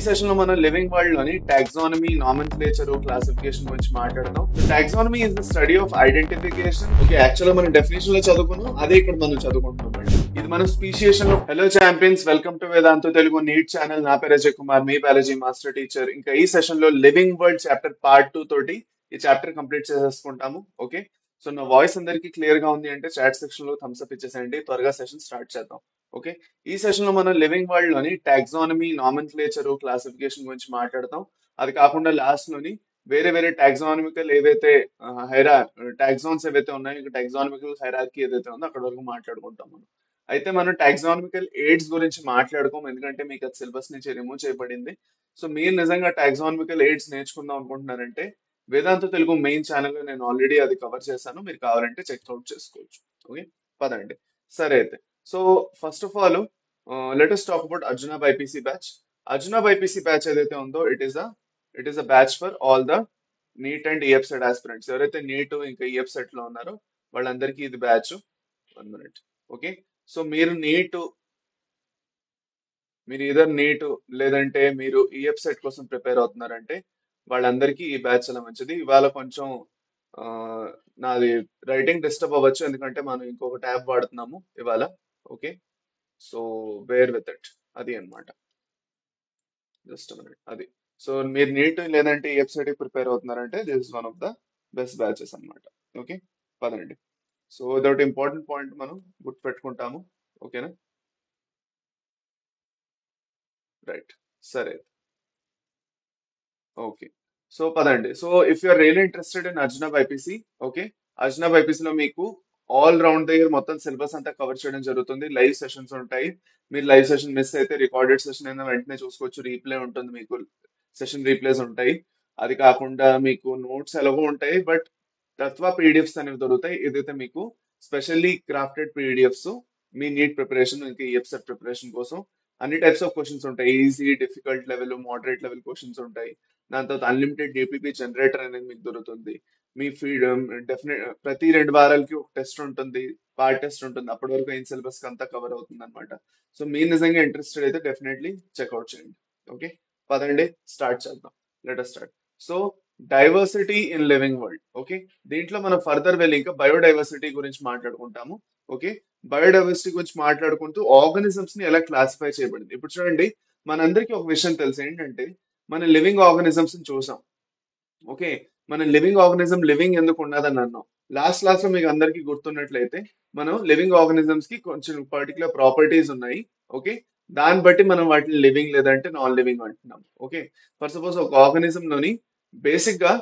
Session లో మనం living world లోని టాక్సానమీ, నామెన్క్లేచర్, క్లాసిఫికేషన్ గురించి మాట్లాడదాం. Taxonomy is the study of identification. Okay, actual మనం డెఫినేషన్ లో చదువుకున్నాం, అదే ఇక్కడ మనం చదువుకుంటున్నాం అండి. ఇది మనం స్పీషియేషన్ లో. Hello champions, welcome to Vedantu Telugu NEET channel. నా పేరు అజయ్ కుమార్, మీ బయాలజీ మాస్టర్ టీచర్. ఇంకా ఈ సెషన్ లో లివింగ్ వరల్డ్ చాప్టర్ పార్ట్ 2 తోటి ఈ చాప్టర్ కంప్లీట్ చేసేసుకుంటాము. ఓకే, సో నా వాయిస్ అందరికి క్లియర్ గా ఉంది అంటే చాట్ సెక్షన్ లో థమ్స్ అప్ ఇచ్చేసేయండి. త్వరగా సెషన్ స్టార్ట్ చేద్దాం. ఓకే, ఈ సెషన్ లో మనం లివింగ్ వరల్డ్ లోని టాక్సానమీ, నామెన్క్లేచర్, క్లాసిఫికేషన్ గురించి మాట్లాడతాం. అది కాకుండా లాస్ట్ లోని వేరే వేరే టాక్సానమికల్ ఏవైతే హైరా టాక్సాన్స్ ఏవైతే ఉన్నాయో, టాక్సానమికల్ హైరార్కీ ఏదైతే ఉందో అక్కడ వరకు మాట్లాడుకుంటాం మనం. అయితే మనం టాక్సానమికల్ ఎయిడ్స్ గురించి మాట్లాడుకోం, ఎందుకంటే మీకు అది సిలబస్ నుంచి రిమూవ్ చేయబడింది. సో మీరు నిజంగా టాక్సానమికల్ ఎయిడ్స్ నేర్చుకుందాం అనుకుంటున్నారంటే వేదాంత తెలుగు మెయిన్ ఛానల్లో నేను ఆల్రెడీ అది కవర్ చేశాను, మీరు కావాలంటే చెక్అవుట్ చేసుకోవచ్చు. ఓకే, పదండి. సరే అయితే, so first of all let us talk about Arjuna BiPC batch. Arjuna BiPC batch ఏదైతే ఉందో it is a batch for all the NEET and EAPCET aspirants. ఎవరైతే నీట్ ఇంకా ఈఎఫ్ సెట్ లో ఉన్నారో వాళ్ళందరికీ ఇది బ్యాచ్. 1 minute. ఓకే, సో మీరు ఇదర్ నీట్ లేదంటే మీరు ఈఎఫ్ సెట్ కోసం ప్రిపేర్ అవుతున్నారంటే వాళ్ళందరికీ ఈ బ్యాచ్ చాలా మంచిది. ఇవాళ కొంచెం ఆ, నాది రైటింగ్ డిస్టర్బ్ అవ్వచ్చు, ఎందుకంటే మనం ఇంకొక ట్యాబ్ వాడుతున్నాము ఇవాళ. Okay, so bear with it. అది అన్నమాట. Just minute. అది, సో మీరు నీట్ లేదంటే ఈ వెబ్సైట్ ప్రిపేర్ అవుతున్నారంటే this is one of the best batches అన్నమాట. ఓకే, పదండి. సో ఇదొకటి ఇంపార్టెంట్ పాయింట్ మనం గుర్తుపెట్టుకుంటాము. ఓకేనా, రైట్. సరే, ఓకే. సో పదండి. So if you're really interested in Arjuna BiPC, okay, Arjuna BiPC లో మీకు ఆల్ రౌండ్ ద ఇయర్ మొత్తం సిలబస్ అంతా కవర్ చేయడం జరుగుతుంది. లైవ్ సెషన్స్ ఉంటాయి. మీరు లైవ్ సెషన్ మిస్ అయితే రికార్డెడ్ సెషన్ అయినా వెంటనే చూసుకోవచ్చు. రీప్లే ఉంటుంది మీకు, సెషన్ రీప్లేస్ ఉంటాయి. అది కాకుండా మీకు నోట్స్ ఎలాగో ఉంటాయి, బట్ తత్వ పీడిఎఫ్స్ అనేవి దొరుకుతాయి. ఏదైతే మీకు స్పెషల్లీ క్రాఫ్టెడ్ పీడిఎఫ్స్ మీ నీట్ ప్రిపరేషన్ ఇంకా ఈఎఫ్సెట్ ప్రిపరేషన్ కోసం అన్ని టైప్స్ ఆఫ్ క్వశ్చన్స్ ఉంటాయి. Easy, difficult level, moderate level questions ఉంటాయి. దాని తర్వాత అన్లిమిటెడ్ జేపీపీ జనరేటర్ అనేది మీకు దొరుకుతుంది. మీ ఫీడ్ డెఫినెట్ ప్రతి 2 వారాలకి ఒక టెస్ట్ ఉంటుంది, పార్ట్ టెస్ట్ ఉంటుంది. అప్పటి వరకు ఏం సిలబస్ అంతా కవర్ అవుతుంది అనమాట. సో మీరు నిజంగా ఇంట్రెస్టెడ్ అయితే డెఫినెట్లీ చెక్అవుట్ చేయండి. ఓకే, పదండి స్టార్ట్ చేద్దాం. Let us start. So diversity in living world. Okay, దీంట్లో మనం ఫర్దర్ వెళ్ళి ఇంకా బయోడైవర్సిటీ గురించి మాట్లాడుకుంటాము. ఓకే, బయోడైవర్సిటీ గురించి మాట్లాడుకుంటూ ఆర్గానిజమ్స్ ని ఎలా క్లాసిఫై చేయబడింది. ఇప్పుడు చూడండి, మనందరికీ ఒక విషయం తెలుసు ఏంటంటే మన లివింగ్ ఆర్గానిజమ్స్ ని చూసాం. ఓకే, మన లివింగ్ ఆర్గానిజం లివింగ్ ఎందుకు ఉన్నదని అన్నాం. లాస్ట్ లో మీకు అందరికీ గుర్తున్నట్లయితే మనం లివింగ్ ఆర్గానిజమ్స్ కి కొంచెం పర్టికులర్ ప్రాపర్టీస్ ఉన్నాయి. ఓకే, దాన్ని బట్టి మనం వాటిని లివింగ్ లేదంటే నాన్ లివింగ్ అంటున్నాం. ఓకే, ఫర్ సపోజ్ ఒక ఆర్గానిజం లోని బేసిక్ గా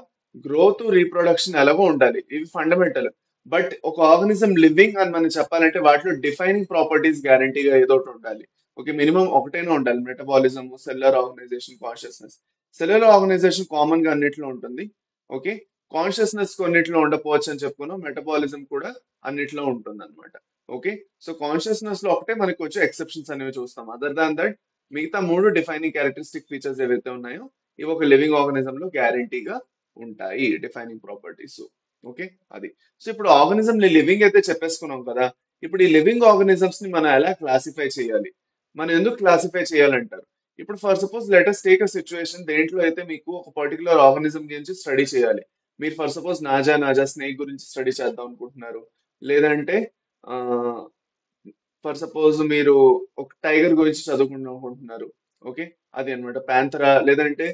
గ్రోత్, రీప్రొడక్షన్ ఎలాగో ఉండాలి, ఇవి ఫండమెంటల్. బట్ ఒక ఆర్గానిజం లివింగ్ అని మనం చెప్పాలంటే వాటిలో డిఫైనింగ్ ప్రాపర్టీస్ గ్యారంటీగా ఏదో ఒకటి ఉండాలి. ఓకే, మినిమం ఒకటైనా ఉండాలి. Metabolism, cellular organization, consciousness. Cellular organization common గా అన్నిట్లో ఉంటుంది. ఓకే, కాన్షియస్నెస్ కొన్నిట్లో ఉండకపోవచ్చు అని చెప్పుకున్నాం. మెటబాలిజం కూడా అన్నిట్లో ఉంటుంది అనమాట. ఓకే, సో కాన్షియస్నెస్ లో ఒకటే మనకి వచ్చే ఎక్సెప్షన్స్ అనేవి చూస్తాం. అదర్ దాన్ దట్ మిగతా 3 డిఫైనింగ్ క్యారెక్టరిస్టిక్ ఫీచర్స్ ఏవైతే ఉన్నాయో ఇవి ఒక లివింగ్ ఆర్గనిజం లో గ్యారంటీగా ఉంటాయి, డిఫైనింగ్ ప్రాపర్టీస్. ఓకే, అది. సో ఇప్పుడు ఆర్గనిజం ని లివింగ్ అయితే చెప్పేసుకున్నాం కదా. ఇప్పుడు ఈ లివింగ్ ఆర్గనిజమ్స్ ని మనం ఎలా క్లాసిఫై చేయాలి, మనం ఎందుకు క్లాసిఫై చేయాలంటారు. ఇప్పుడు for suppose let us take a situation, దేంట్లో అయితే మీకు ఒక పర్టికులర్ ఆర్గానిజం గురించి స్టడీ చేయాలి. మీరు ఫర్ సపోజ్ నాజా స్నేక్ గురించి స్టడీ చేద్దాం అనుకుంటున్నారు, లేదంటే ఫర్ సపోజ్ మీరు ఒక టైగర్ గురించి చదువుకుందాం అనుకుంటున్నారు. ఓకే, అది అన్నమాట. ప్యాంథరా లేదంటే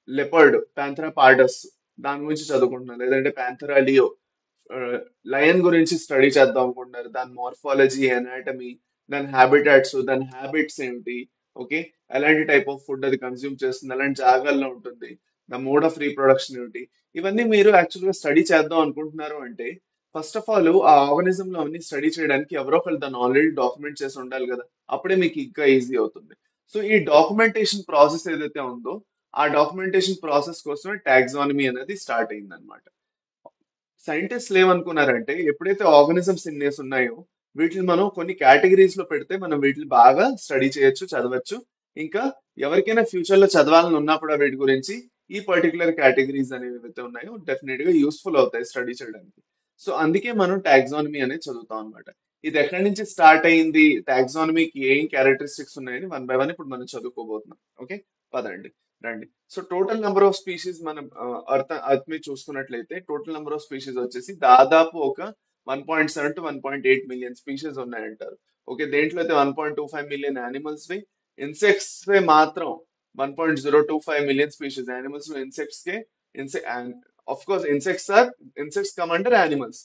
లెపర్డ్, ప్యాంథరా పార్డస్, దాని గురించి చదువుకుంటున్నారు. లేదంటే ప్యాంథరా లియో, లయన్ గురించి స్టడీ చేద్దాం అనుకుంటున్నారు. దాని మార్ఫాలజీ, ఎనాటమీ, దాని హ్యాబిటాట్స్, దాని హ్యాబిట్స్ ఏంటి. ఓకే, ఎలాంటి టైప్ ఆఫ్ ఫుడ్ అది కన్స్యూమ్ చేస్తుంది, ఎలాంటి జాగాల్లో ఉంటుంది, ద మోడ్ ఆఫ్ రీప్రొడక్షన్ ఏంటి, ఇవన్నీ మీరు యాక్చువల్ గా స్టడీ చేద్దాం అనుకుంటున్నారు అంటే ఫస్ట్ ఆఫ్ ఆల్ ఆ ఆర్గనిజం లో అన్ని స్టడీ చేయడానికి ఎవరో ఒకరు దాన్ని ఆల్రెడీ డాక్యుమెంట్ చేసి ఉండాలి కదా. అప్పుడే మీకు ఇంకా ఈజీ అవుతుంది. సో ఈ డాక్యుమెంటేషన్ ప్రాసెస్ ఏదైతే ఉందో ఆ డాక్యుమెంటేషన్ ప్రాసెస్ కోసమే టాక్సానమీ అనేది స్టార్ట్ అయింది అనమాట. సైంటిస్టులు ఏమనుకున్నారంటే ఎప్పుడైతే ఆర్గానిజమ్స్ ఇన్నేసి ఉన్నాయో వీటిని మనం కొన్ని కేటగిరీస్ లో పెడితే మనం వీటిని బాగా స్టడీ చేయొచ్చు, చదవచ్చు. ఇంకా ఎవరికైనా ఫ్యూచర్ లో చదవాలని ఉన్నా కూడా వీటి గురించి ఈ పర్టికులర్ కేటగిరీస్ అనేవి ఏవైతే ఉన్నాయో డెఫినెట్ గా యూస్ఫుల్ అవుతాయి స్టడీ చేయడానికి. సో అందుకే మనం టాక్సానమీ అనేది చదువుతాం అనమాట. ఇది ఎక్కడి నుంచి స్టార్ట్ అయింది, టాక్సానమీకి ఏం క్యారెక్టరిస్టిక్స్ ఉన్నాయని వన్ బై వన్ ఇప్పుడు మనం చదువుకోబోతున్నాం. ఓకే, పదండి, రండి. So total number of species మనం అర్త్ మీద చూసుకున్నట్లయితే టోటల్ నెంబర్ ఆఫ్ స్పీషీస్ వచ్చేసి దాదాపు ఒక 1.7 to 1.8 మిలియన్ స్పీషీస్ ఉన్నాయంటారు. ఓకే, దేంట్లో అయితే 1.25 మిలియన్ యానిమల్స్ వి, ఇన్సెక్ట్స్ మాత్రం 1.025 మిలియన్ స్పీషీస్. యానిమల్స్ లో ఇన్సెక్ట్స్ కే of course insects come under animals.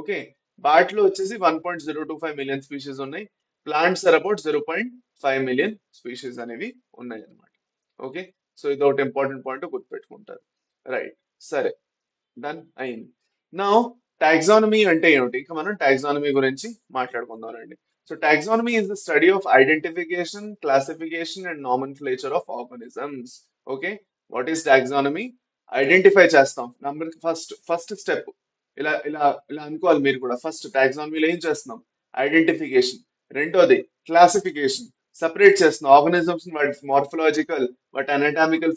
Okay, వాటిలో వచ్చేసి 1.025 మిలియన్ స్పీషీస్ ఉన్నాయి. Plants are about 0.5 million species అనేవి ఉన్నాయి అన్నమాట. ఓకే, సో ఇది ఒకటి ఇంపార్టెంట్ పాయింట్ గుర్తుపెట్టుకుంటారు. రైట్, సరే, డన్ అయింది. నా టాక్సానమీ అంటే ఏమిటి? ఇక మనం టాక్సానమీ గురించి మాట్లాడుకుందాం రండి. So taxonomy is the study of identification, classification and nomenclature of organisms. Okay, what is taxonomy? Identify చేస్తాం. నంబర్ ఫస్ట్ ఫస్ట్ స్టెప్, ఇలా ఇలా ఇలా అనుకోవాలి మీరు కూడా. ఫస్ట్ టాక్సానమీలో ఏం చేస్తున్నాం? ఐడెంటిఫికేషన్. రెండోది క్లాసిఫికేషన్, సపరేట్ చేస్తున్నాం ఆర్గానిజమ్స్, వాటి మార్ఫలాజికల్, వాటి anatomical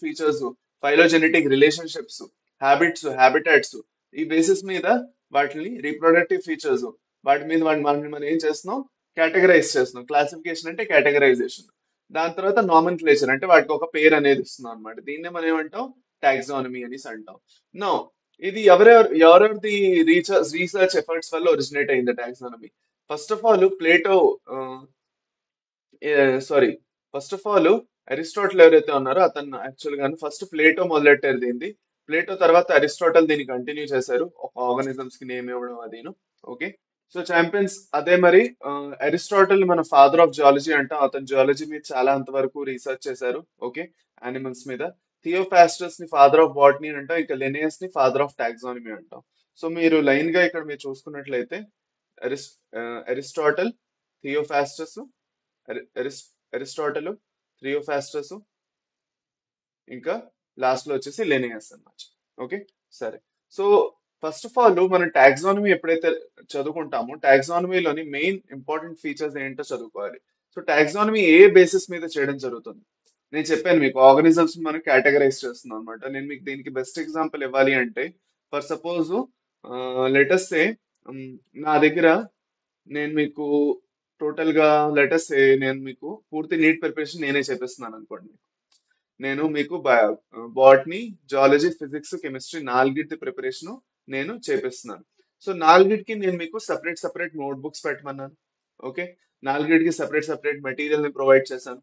features, phylogenetic relationships, habits, habitats, ఈ బేసిస్ మీద వాటిని రీప్రొడక్టివ్ ఫీచర్స్, వాటి మీద మనం ఏం చేస్తున్నాం? కేటగరైజ్ చేస్తున్నాం. క్లాసిఫికేషన్ అంటే కేటగరైజేషన్. దాని తర్వాత నామన్క్లేచర్ అంటే వాటికి ఒక పేరు అనేది ఇస్తున్నాం అనమాట. దీన్నే మనం ఏమంటాం? టాక్సానమీ అనేసి అంటాం. నో, ఇది ఎవరెవరి ది రీసెర్చ్ ఎఫర్ట్స్ వల్ల ఒరిజినేట్ అయింది taxonomy? First of all Plato, sorry, first of all Aristotle ఎవరైతే ఉన్నారో అతను యాక్చువల్ గా ఫస్ట్ ప్లేటో మొదలెట్టారు దీన్ని. ప్లేటో తర్వాత అరిస్టాటిల్ దీన్ని కంటిన్యూ చేశారు, ఒక ఆర్గానిజమ్స్ కి నేమ్ ఇవ్వడం అదిను. ఓకే, సో ఛాంపియన్స్ అదే మరి. అరిస్టాటిల్ మన ఫాదర్ ఆఫ్ జియాలజీ అంటాం. అతను జియాలజీ మీద చాలా అంతవరకు రీసెర్చ్ చేశారు. ఓకే, యానిమల్స్ మీద. థియోఫాస్టస్ ని ఫాదర్ ఆఫ్ బాటనీ అంటాం. ఇక లెనియస్ ని ఫాదర్ ఆఫ్ టాక్సానమీ అంటాం. సో మీరు లైన్ గా ఇక్కడ మీరు చూసుకున్నట్లయితే అరిస్ అరిస్టాటిల్, థియోఫాస్టస్, అరిస్టాటిల్, థియోఫాస్టస్, ఇంకా లాస్ట్ లో వచ్చేసి లెనియస్ అన్నమాట. ఓకే, సరే. సో ఫస్ట్ ఆఫ్ ఆల్ మనం టాక్సానమీ ఎప్పుడైతే చదువుకుంటామో టాక్సానమీలోని మెయిన్ ఇంపార్టెంట్ ఫీచర్స్ ఏంటో చదువుకోవాలి. సో టాక్సానమీ ఏ బేసిస్ మీద చేయడం జరుగుతుంది? నేను చెప్పాను మీకు, ఆర్గానిజమ్స్ మనం కేటగరైజ్ చేస్తున్నాం అనమాట. నేను మీకు దీనికి బెస్ట్ ఎగ్జాంపుల్ ఇవ్వాలి అంటే, ఫర్ సపోజ్ లెటస్ సే, నా దగ్గర నేను మీకు టోటల్ గా లెటస్ సే నేను మీకు పూర్తి నీట్ ప్రిపరేషన్ నేనే చేపిస్తున్నాను అనుకోండి. నేను మీకు బాటనీ, జువాలజీ, ఫిజిక్స్, కెమిస్ట్రీ నాలుగిటి ప్రిపరేషన్ నేను చేపిస్తున్నాను. సో నాలుగిటికి నేను మీకు సపరేట్ సపరేట్ నోట్ బుక్స్ పెట్టమన్నాను. ఓకే, నాలుగిటికి సపరేట్ సపరేట్ మెటీరియల్ ని ప్రొవైడ్ చేశాను.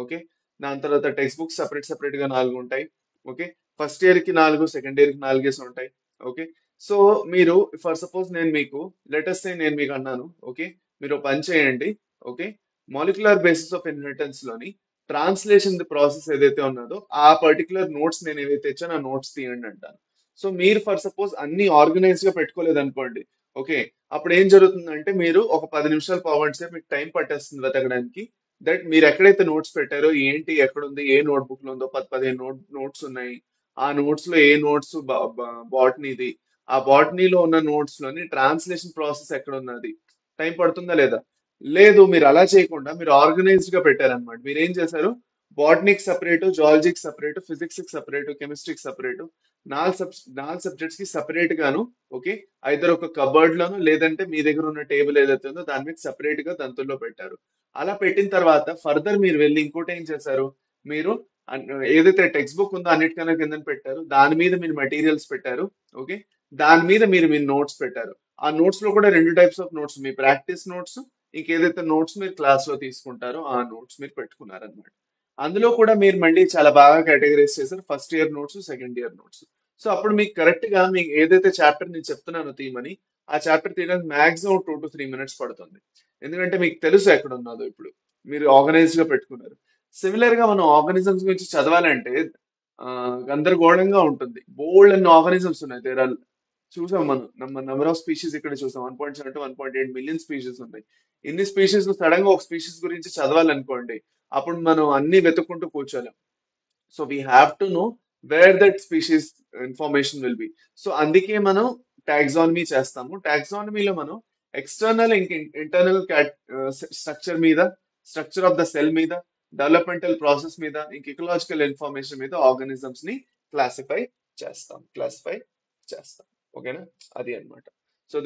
ఓకే, దాని తర్వాత టెక్స్ట్ బుక్స్ సపరేట్ సపరేట్ గా 4 ఉంటాయి. ఓకే, ఫస్ట్ ఇయర్ కి 4, సెకండ్ ఇయర్ కి 4 ఉంటాయి. ఓకే, సో మీరు ఫర్ సపోజ్ నేను మీకు లెటెస్ట్ నేను మీకు అన్నాను, ఓకే, మీరు ఒక పని చేయండి. Okay, molecular basis of inheritance లోని ట్రాన్స్లేషన్ ప్రాసెస్ ఏదైతే ఉన్నదో ఆ పర్టికులర్ నోట్స్ నేను ఏవైతే ఇచ్చానో ఆ నోట్స్ తీయండి అంటాను. సో మీరు ఫర్ సపోజ్ అన్ని ఆర్గనైజ్ గా పెట్టుకోలేదు అనుకోండి. ఓకే, అప్పుడు ఏం జరుగుతుందంటే మీరు ఒక 10 నిమిషాలు పావుగంట సేపు మీకు టైం పట్టేస్తుంది వెతకడానికి. దట్ మీరు ఎక్కడైతే నోట్స్ పెట్టారో ఏంటి, ఎక్కడుంది, ఏ నోట్ బుక్ లో ఉందో 10-15 నోట్స్ ఉన్నాయి. ఆ నోట్స్ లో ఏ నోట్స్ బాటనీది, ఆ బాటనీలో ఉన్న నోట్స్ లోని ట్రాన్స్లేషన్ ప్రాసెస్ ఎక్కడ ఉన్నది, టైం పడుతుందా లేదా? లేదు, మీరు అలా చేయకుండా మీరు ఆర్గనైజ్డ్ గా పెట్టారనమాట. మీరు ఏం చేశారు? బాటనీకి సపరేట్, జువాలజీకి సపరేట్, ఫిజిక్స్ కి సపరేట్, కెమిస్ట్రీకి సపరేట్, నాలుగు సబ్జెక్ట్స్ కి సపరేట్ గాను. ఓకే, ఐదర్ ఒక కబర్డ్ లోను లేదంటే మీ దగ్గర ఉన్న టేబుల్ ఏదైతే ఉందో దాని మీద సపరేట్ గా దంతుల్లో పెట్టారు. అలా పెట్టిన తర్వాత ఫర్దర్ మీరు వెళ్ళి ఇంకోటి ఏం చేశారు? మీరు ఏదైతే టెక్స్ట్ బుక్ ఉందో అన్నిటికన్నా కింద పెట్టారు, దాని మీద మీరు మెటీరియల్స్ పెట్టారు. ఓకే, దాని మీద మీరు మీ నోట్స్ పెట్టారు. ఆ నోట్స్ లో కూడా రెండు టైప్స్ ఆఫ్ నోట్స్, మీ ప్రాక్టీస్ నోట్స్, ఇంకేదైతే నోట్స్ మీరు క్లాస్ లో తీసుకుంటారో ఆ నోట్స్ మీరు పెట్టుకున్నారనమాట. అందులో కూడా మీరు మళ్ళీ చాలా బాగా కేటగరైజ్ చేశారు, first year notes, second year notes. So అప్పుడు మీకు కరెక్ట్ గా మీకు ఏదైతే చాప్టర్ నేను చెప్తున్నానో తీయమని, ఆ చాప్టర్ తీయడానికి మాక్సిమం 2 to 3 minutes పడుతుంది. ఎందుకంటే మీకు తెలుసు ఎక్కడ ఉన్నదో ఇప్పుడు, మీరు ఆర్గనైజ్ గా పెట్టుకున్నారు. సిమిలర్ గా మనం ఆర్గానిజమ్స్ గురించి చదవాలంటే ఆ, గందరగోళంగా ఉంటుంది. బోల్డ్ అన్ని ఆర్గానిజమ్స్ ఉన్నాయి. చూసాం మనం నెంబర్ ఆఫ్ స్పీషీస్ ఇక్కడ చూసాం, 1.7 to 1.8 మిలియన్ స్పీషీస్ ఉన్నాయి. ఇన్ని స్పీషీస్ సడన్ గా ఒక స్పీషీస్ గురించి చదవాలనుకోండి, అప్పుడు మనం అన్ని వెతుక్కుంటూ కూర్చోలేం. So we have to know where that species information will be. So అందుకే మనం టాక్సానమీ చేస్తాము. టాక్సానమీలో మనం ఎక్స్టర్నల్ ఇంక ఇంటర్నల్ స్ట్రక్చర్ మీద, స్ట్రక్చర్ ఆఫ్ ద సెల్ మీద, డెవలప్మెంటల్ ప్రాసెస్ మీద, ఇంక ఇకలాజికల్ ఇన్ఫర్మేషన్ మీద ఆర్గానిజమ్స్ ని క్లాసిఫై చేస్తాం. ఓకేనా? అది అన్నమాట. సో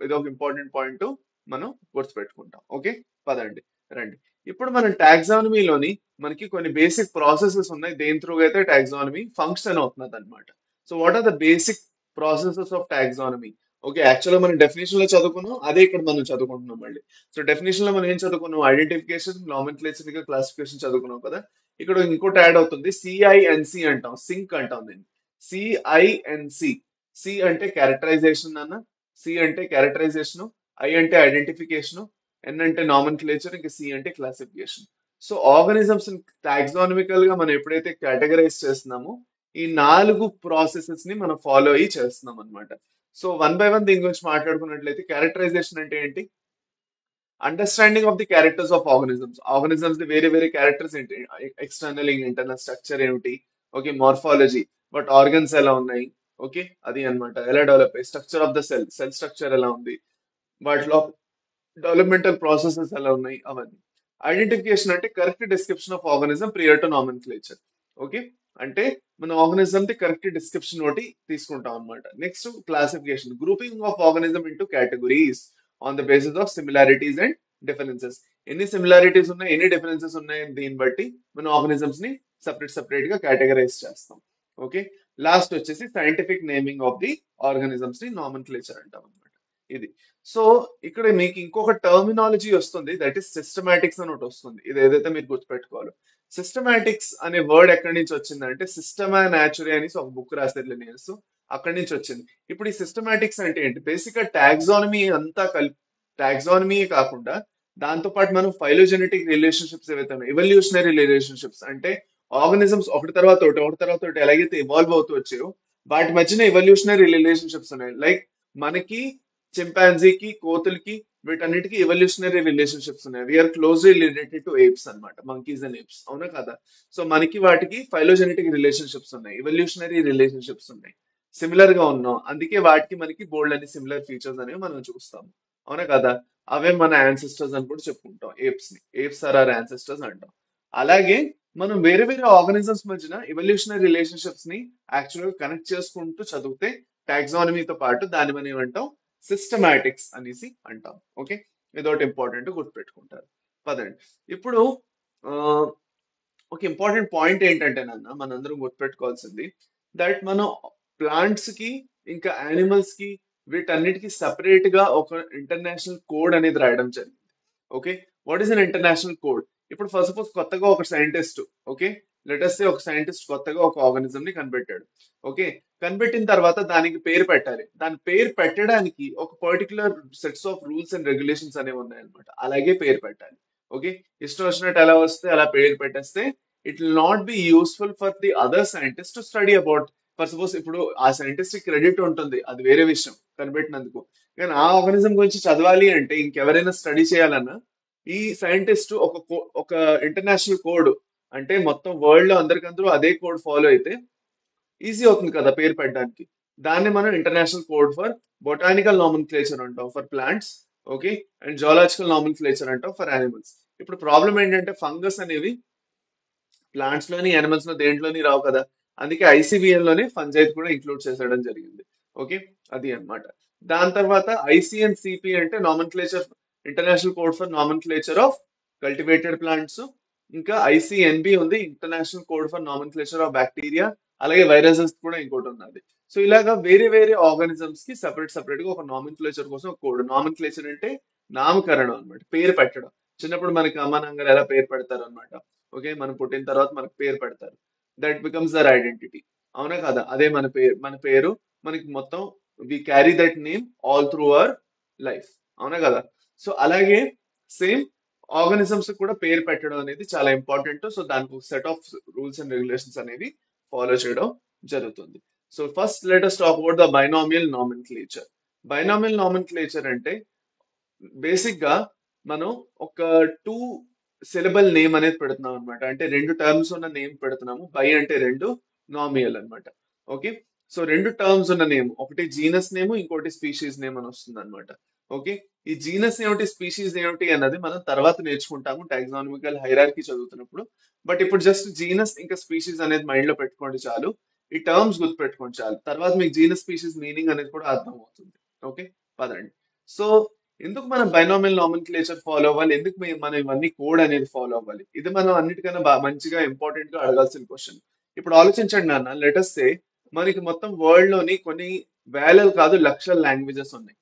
ఇది ఒక ఇంపార్టెంట్ పాయింట్ మనం గుర్తుపెట్టుకుంటాం. ఓకే, పదండి రండి. ఇప్పుడు మనం టాక్సానమీలోని మనకి కొన్ని బేసిక్ ప్రాసెసెస్ ఉన్నాయి, దేని త్రూ అయితే టాక్సానమీ ఫంక్షన్ అవుతున్నది అనమాట. So what are the basic processes of taxonomy? Okay, యాక్చువల్గా మనం డెఫినేషన్ లో చదువుకున్నాం, అదే ఇక్కడ మనం చదువుకుంటున్నాం మళ్ళీ. సో డెఫినేషన్ లో మనం ఏం చదువుకున్నాం? ఐడెంటిఫికేషన్, నామెన్క్లేచర్, ఇంకా క్లాసిఫికేషన్ చదువుకున్నాం కదా. ఇక్కడ ఇంకోటి యాడ్ అవుతుంది, సిఐఎన్సి అంటాం, సింక్ అంటాం దీన్ని. సిఐఎన్సి. సి అంటే క్యారెక్టరైజేషన్ అన్న, సి అంటే క్యారెక్టరైజేషన్, ఐ అంటే ఐడెంటిఫికేషన్, ఎన్ అంటే నామెన్క్లేచర్, ఇంకా సి అంటే క్లాసిఫికేషన్. సో ఆర్గానిజమ్స్ టాక్సానమికల్ గా మనం ఎప్పుడైతే కేటగరైజ్ చేస్తున్నామో ఈ 4 ప్రాసెసెస్ ని మనం ఫాలో అయ్యి చేస్తున్నాం అనమాట. సో వన్ బై వన్ దీని గురించి మాట్లాడుకున్నట్లయితే, క్యారెక్టరైజేషన్ అంటే ఏంటి? Understanding of the characters of organisms. Organisms the వేరే వేరే క్యారెక్టర్స్ ఏంటి, ఎక్స్టర్నల్ ఇంటర్నల్ స్ట్రక్చర్ ఏమిటి, ఓకే, మార్ఫాలజీ, బట్ ఆర్గన్స్ ఎలా ఉన్నాయి, ఓకే, అది అన్నమాట. ఎలా డెవలప్ అయ్యి, structure of the cell, cell structure ఎలా ఉంది, వాటిలో డెవలప్మెంటల్ ప్రాసెసెస్ ఎలా ఉన్నాయి, అవన్నీ. ఐడెంటిఫికేషన్ అంటే correct description of organism prior to nomenclature. Okay, అంటే మన ఆర్గనిజం ది కరెక్ట్ డిస్క్రిప్షన్ ఒకటి తీసుకుంటాం అనమాట. Next classification, grouping of organism into categories on the basis of similarities and differences. ఎన్ని సిమిలారిటీస్ ఉన్నాయి, ఎన్ని డిఫరెన్సెస్ ఉన్నాయి, దీన్ని బట్టి మన ఆర్గనిజమ్స్ ని సపరేట్ గా కేటగరైజ్ చేస్తాం. ఓకే, లాస్ట్ వచ్చేసి scientific naming of the organisms ని నామెన్క్లేచర్ అంటాం అనమాట. ఇది. సో ఇక్కడ మీకు ఇంకొక టర్మినాలజీ వస్తుంది, దట్ ఈస్ సిస్టమాటిక్స్ అని ఒకటి వస్తుంది. ఇది ఏదైతే మీరు గుర్తుపెట్టుకోవాలి. సిస్టమాటిక్స్ అనే వర్డ్ ఎక్కడి నుంచి వచ్చిందంటే, సిస్టమా న్యాచురీ అనేసి ఒక బుక్ రాశారు లినియర్స్, అక్కడి నుంచి వచ్చింది. ఇప్పుడు ఈ సిస్టమాటిక్స్ అంటే ఏంటి? బేసిక్ గా టాక్సానమీ అంతా కలిపి, టాక్సానమీ కాకుండా దాంతో పాటు మనం ఫైలోజెనెటిక్ రిలేషన్షిప్స్ ఏవైతే ఉన్నాయి, ఎవల్యూషనరీ రిలేషన్షిప్స్ అంటే ఆర్గనిజమ్స్ ఒకటి తర్వాత ఒకటి తర్వాత ఒకటి ఎలాగైతే ఇవాల్వ్ అవుతూ వచ్చాయో వాటి మధ్యన ఎవల్యూషనరీ రిలేషన్షిప్స్ ఉన్నాయి. లైక్ మనకి చింపాంజీకి, కోతులకి, వీటన్నిటికీ ఎవల్యూషనరీ రిలేషన్షిప్స్ ఉన్నాయి. We are closely related to apes అనమాట, మంకీస్ అండ్ ఏప్స్, అవునా కదా. సో మనకి వాటికి ఫైలోజెనెటిక్ రిలేషన్షిప్స్ ఉన్నాయి, ఎవల్యూషనరీ రిలేషన్షిప్స్ ఉన్నాయి, సిమిలర్ గా ఉన్నాం, అందుకే వాటికి మనకి బోల్డ్ అని సిమిలర్ ఫీచర్స్ అనేవి మనం చూస్తాం, అవునా కదా. అవే మన యాన్సిస్టర్స్ అని కూడా చెప్పుకుంటాం, ఏప్స్ ని. ఏప్స్ ఆర్ ఆర్ యాన్సిస్టర్స్ అంటాం. అలాగే మనం వేరే వేరే ఆర్గనిజమ్స్ మధ్యన ఎవల్యూషనరీ రిలేషన్షిప్స్ ని యాక్చువల్ గా కనెక్ట్ చేసుకుంటూ చదివితే టాక్సానమీతో పాటు దాన్ని మనం ఏమంటాం? సిస్టమాటిక్స్ అనేసి అంటాం. ఓకే, ఇదొకటి ఇంపార్టెంట్ గుర్తుపెట్టుకుంటారు. పదండి. ఇప్పుడు ఆ, ఒక ఇంపార్టెంట్ పాయింట్ ఏంటంటే నాన్న, మనందరం గుర్తుపెట్టుకోవాల్సింది, దట్ మనం ప్లాంట్స్ కి ఇంకా యానిమల్స్ కి వీటన్నిటికి సపరేట్ గా ఒక ఇంటర్నేషనల్ కోడ్ అనేది రాయడం జరిగింది. Okay, what is an international code? ఇప్పుడు ఫస్ట్ సపోజ్ కొత్తగా ఒక సైంటిస్ట్, ఓకే, లెటస్ సే ఒక సైంటిస్ట్ కొత్తగా ఒక ఆర్గానిజం ని కనిపెట్టాడు. ఓకే, కనిపెట్టిన తర్వాత దానికి పేరు పెట్టాలి. దాని పేరు పెట్టడానికి ఒక particular sets of rules and regulations అనేవి ఉన్నాయన్నమాట. అలాగే పేరు పెట్టాలి. ఓకే, ఇష్టం వచ్చినట్టు ఎలా వస్తే అలా పేరు పెట్టేస్తే it will not be useful for the other scientist to study about. For suppose ఇప్పుడు ఆ సైంటిస్ట్ కి క్రెడిట్ ఉంటుంది, అది వేరే విషయం, కనిపెట్టినందుకు. కానీ ఆ ఆర్గానిజం గురించి చదవాలి అంటే, ఇంకెవరైనా స్టడీ చేయాలన్నా, ఈ సైంటిస్ట్ ఒక ఇంటర్నేషనల్ కోడ్, అంటే మొత్తం వరల్డ్ లో అందరికందరూ అదే కోడ్ ఫాలో అయితే ఈజీ అవుతుంది కదా పేరు పెట్టడానికి. దాన్ని మనం international code for botanical nomenclature అంటాం for plants. Okay, and zoological nomenclature అంటాం ఫర్ యానిమల్స్. ఇప్పుడు ప్రాబ్లం ఏంటంటే, ఫంగస్ అనేవి ప్లాంట్స్ లోని, యానిమల్స్ లో దేంట్లోని రావు కదా. అందుకే ఐసిబిఎన్ లోనే ఫంజైత్ కూడా ఇంక్లూడ్ చేసేయడం జరిగింది. ఓకే, అది అన్నమాట. దాని తర్వాత ఐసిఎన్ సిపి అంటే నామన్క్లేచర్, international code for నామన్క్లేచర్ of cultivated plants. ఇంకా ఐసిఎన్బి ఉంది, international code for నామన్క్లేచర్ of bacteria. అలాగే వైరసెస్ కూడా ఇంకోటి ఉన్నది. సో ఇలాగా వేరే వేరే ఆర్గానిజమ్స్ కి సపరేట్ గా ఒక నామన్క్లేచర్ కోసం ఒక కోడ్. నామన్క్లేచర్ అంటే నామకరణం అన్నమాట, పేరు పెట్టడం. చిన్నప్పుడు మనకి అమ్మ నాన్నగారు ఎలా పేరు పెడతారు అనమాట. ఓకే, మనం పుట్టిన తర్వాత మనకు పేరు పెడతారు, దట్ బికమ్స్ దర్ ఐడెంటిటీ, అవునా కదా. అదే మన పేరు మనకి మొత్తం, we carry that name all through our life, అవునా కదా. సో అలాగే సేమ్ ఆర్గానిజమ్స్ కూడా పేరు పెట్టడం అనేది చాలా ఇంపార్టెంట్. సో దానికి ఒక set of rules and regulations అనేవి ఫాలో చేయడం జరుగుతుంది. So first let us talk about the binomial nomenclature. Binomial nomenclature అంటే బేసిక్ గా మనం ఒక టూ సిలబల్ నేమ్ అనేది పెడుతున్నాం అనమాట. అంటే రెండు టర్మ్స్ ఉన్న నేమ్ పెడుతున్నాము. బై అంటే రెండు, నామియల్ అన్నమాట. ఓకే, సో రెండు టర్మ్స్ ఉన్న నేమ్, ఒకటి జీనస్ నేమ్, ఇంకోటి స్పీషీస్ నేమ్ అని వస్తుంది అనమాట. ఓకే, ఈ జీనస్ ఏమిటి, స్పీషీస్ ఏమిటి అన్నది మనం తర్వాత నేర్చుకుంటాము టాక్సానమికల్ హైరార్కీ చదువుతున్నప్పుడు. బట్ ఇప్పుడు జస్ట్ జీనస్ ఇంకా స్పీషీస్ అనేది మైండ్ లో పెట్టుకోండి చాలు. ఈ టర్మ్స్ గుర్తుపెట్టుకోండి చాలు, తర్వాత మీకు జీనస్ స్పీషీస్ మీనింగ్ అనేది కూడా అర్థం అవుతుంది. ఓకే, పదండి. సో ఎందుకు మనం బైనామియల్ నామెన్క్లేచర్ ఫాలో అవ్వాలి, ఎందుకు మనం ఇవన్నీ కోడ్ అనేది ఫాలో అవ్వాలి, ఇది మనం అన్నిటికన్నా మంచిగా ఇంపార్టెంట్ గా అడగాల్సిన క్వశ్చన్. ఇప్పుడు ఆలోచించండి నాన్న, లెటస్ సే మనకి మొత్తం వరల్డ్ లోని కొన్ని వేలలు కాదు లక్షల లాంగ్వేజెస్ ఉన్నాయి.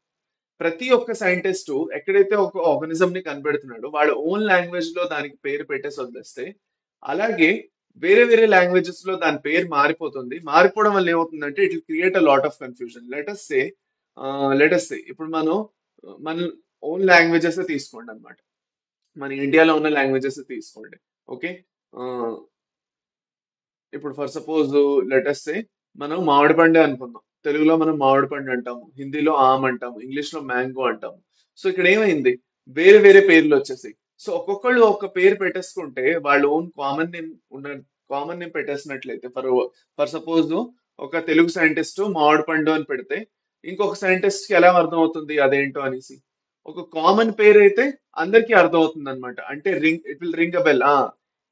ప్రతి ఒక్క సైంటిస్ట్ ఎక్కడైతే ఒక ఆర్గనిజం ని కనిపెడుతున్నాడో వాళ్ళ ఓన్ లాంగ్వేజ్ లో దానికి పేరు పెట్టేసి వదిలేస్తే, అలాగే వేరే వేరే లాంగ్వేజెస్ లో దాని పేరు మారిపోతుంది. మారిపోవడం వల్ల ఏమవుతుందంటే it will create a lot of confusion. Let us say ఇప్పుడు మనం మన ఓన్ లాంగ్వేజెస్ తీసుకోండి అనమాట. మన ఇండియాలో ఉన్న లాంగ్వేజెస్ తీసుకోండి. ఓకే. ఇప్పుడు ఫర్ సపోజ్ లెటస్ సే మనం మామిడి పండు అనుకుందాం. తెలుగులో మనం మామిడి పండు అంటాము, హిందీలో ఆమ్ అంటాము, ఇంగ్లీష్ లో మ్యాంగో అంటాము. సో ఇక్కడ ఏమైంది, వేరే వేరే పేర్లు వచ్చేసాయి. సో ఒక్కొక్కళ్ళు ఒక పేరు పెట్టేసుకుంటే వాళ్ళ ఓన్ కామన్ నేమ్ పెట్టేసినట్లయితే, ఫర్ సపోజ్ ఒక తెలుగు సైంటిస్ట్ మామిడి పండు అని పెడితే ఇంకొక సైంటిస్ట్ కి ఎలా అర్థం అవుతుంది అదేంటో అనేసి. ఒక కామన్ పేరు అయితే అందరికీ అర్థం అవుతుంది అనమాట. అంటే it will ring a bell.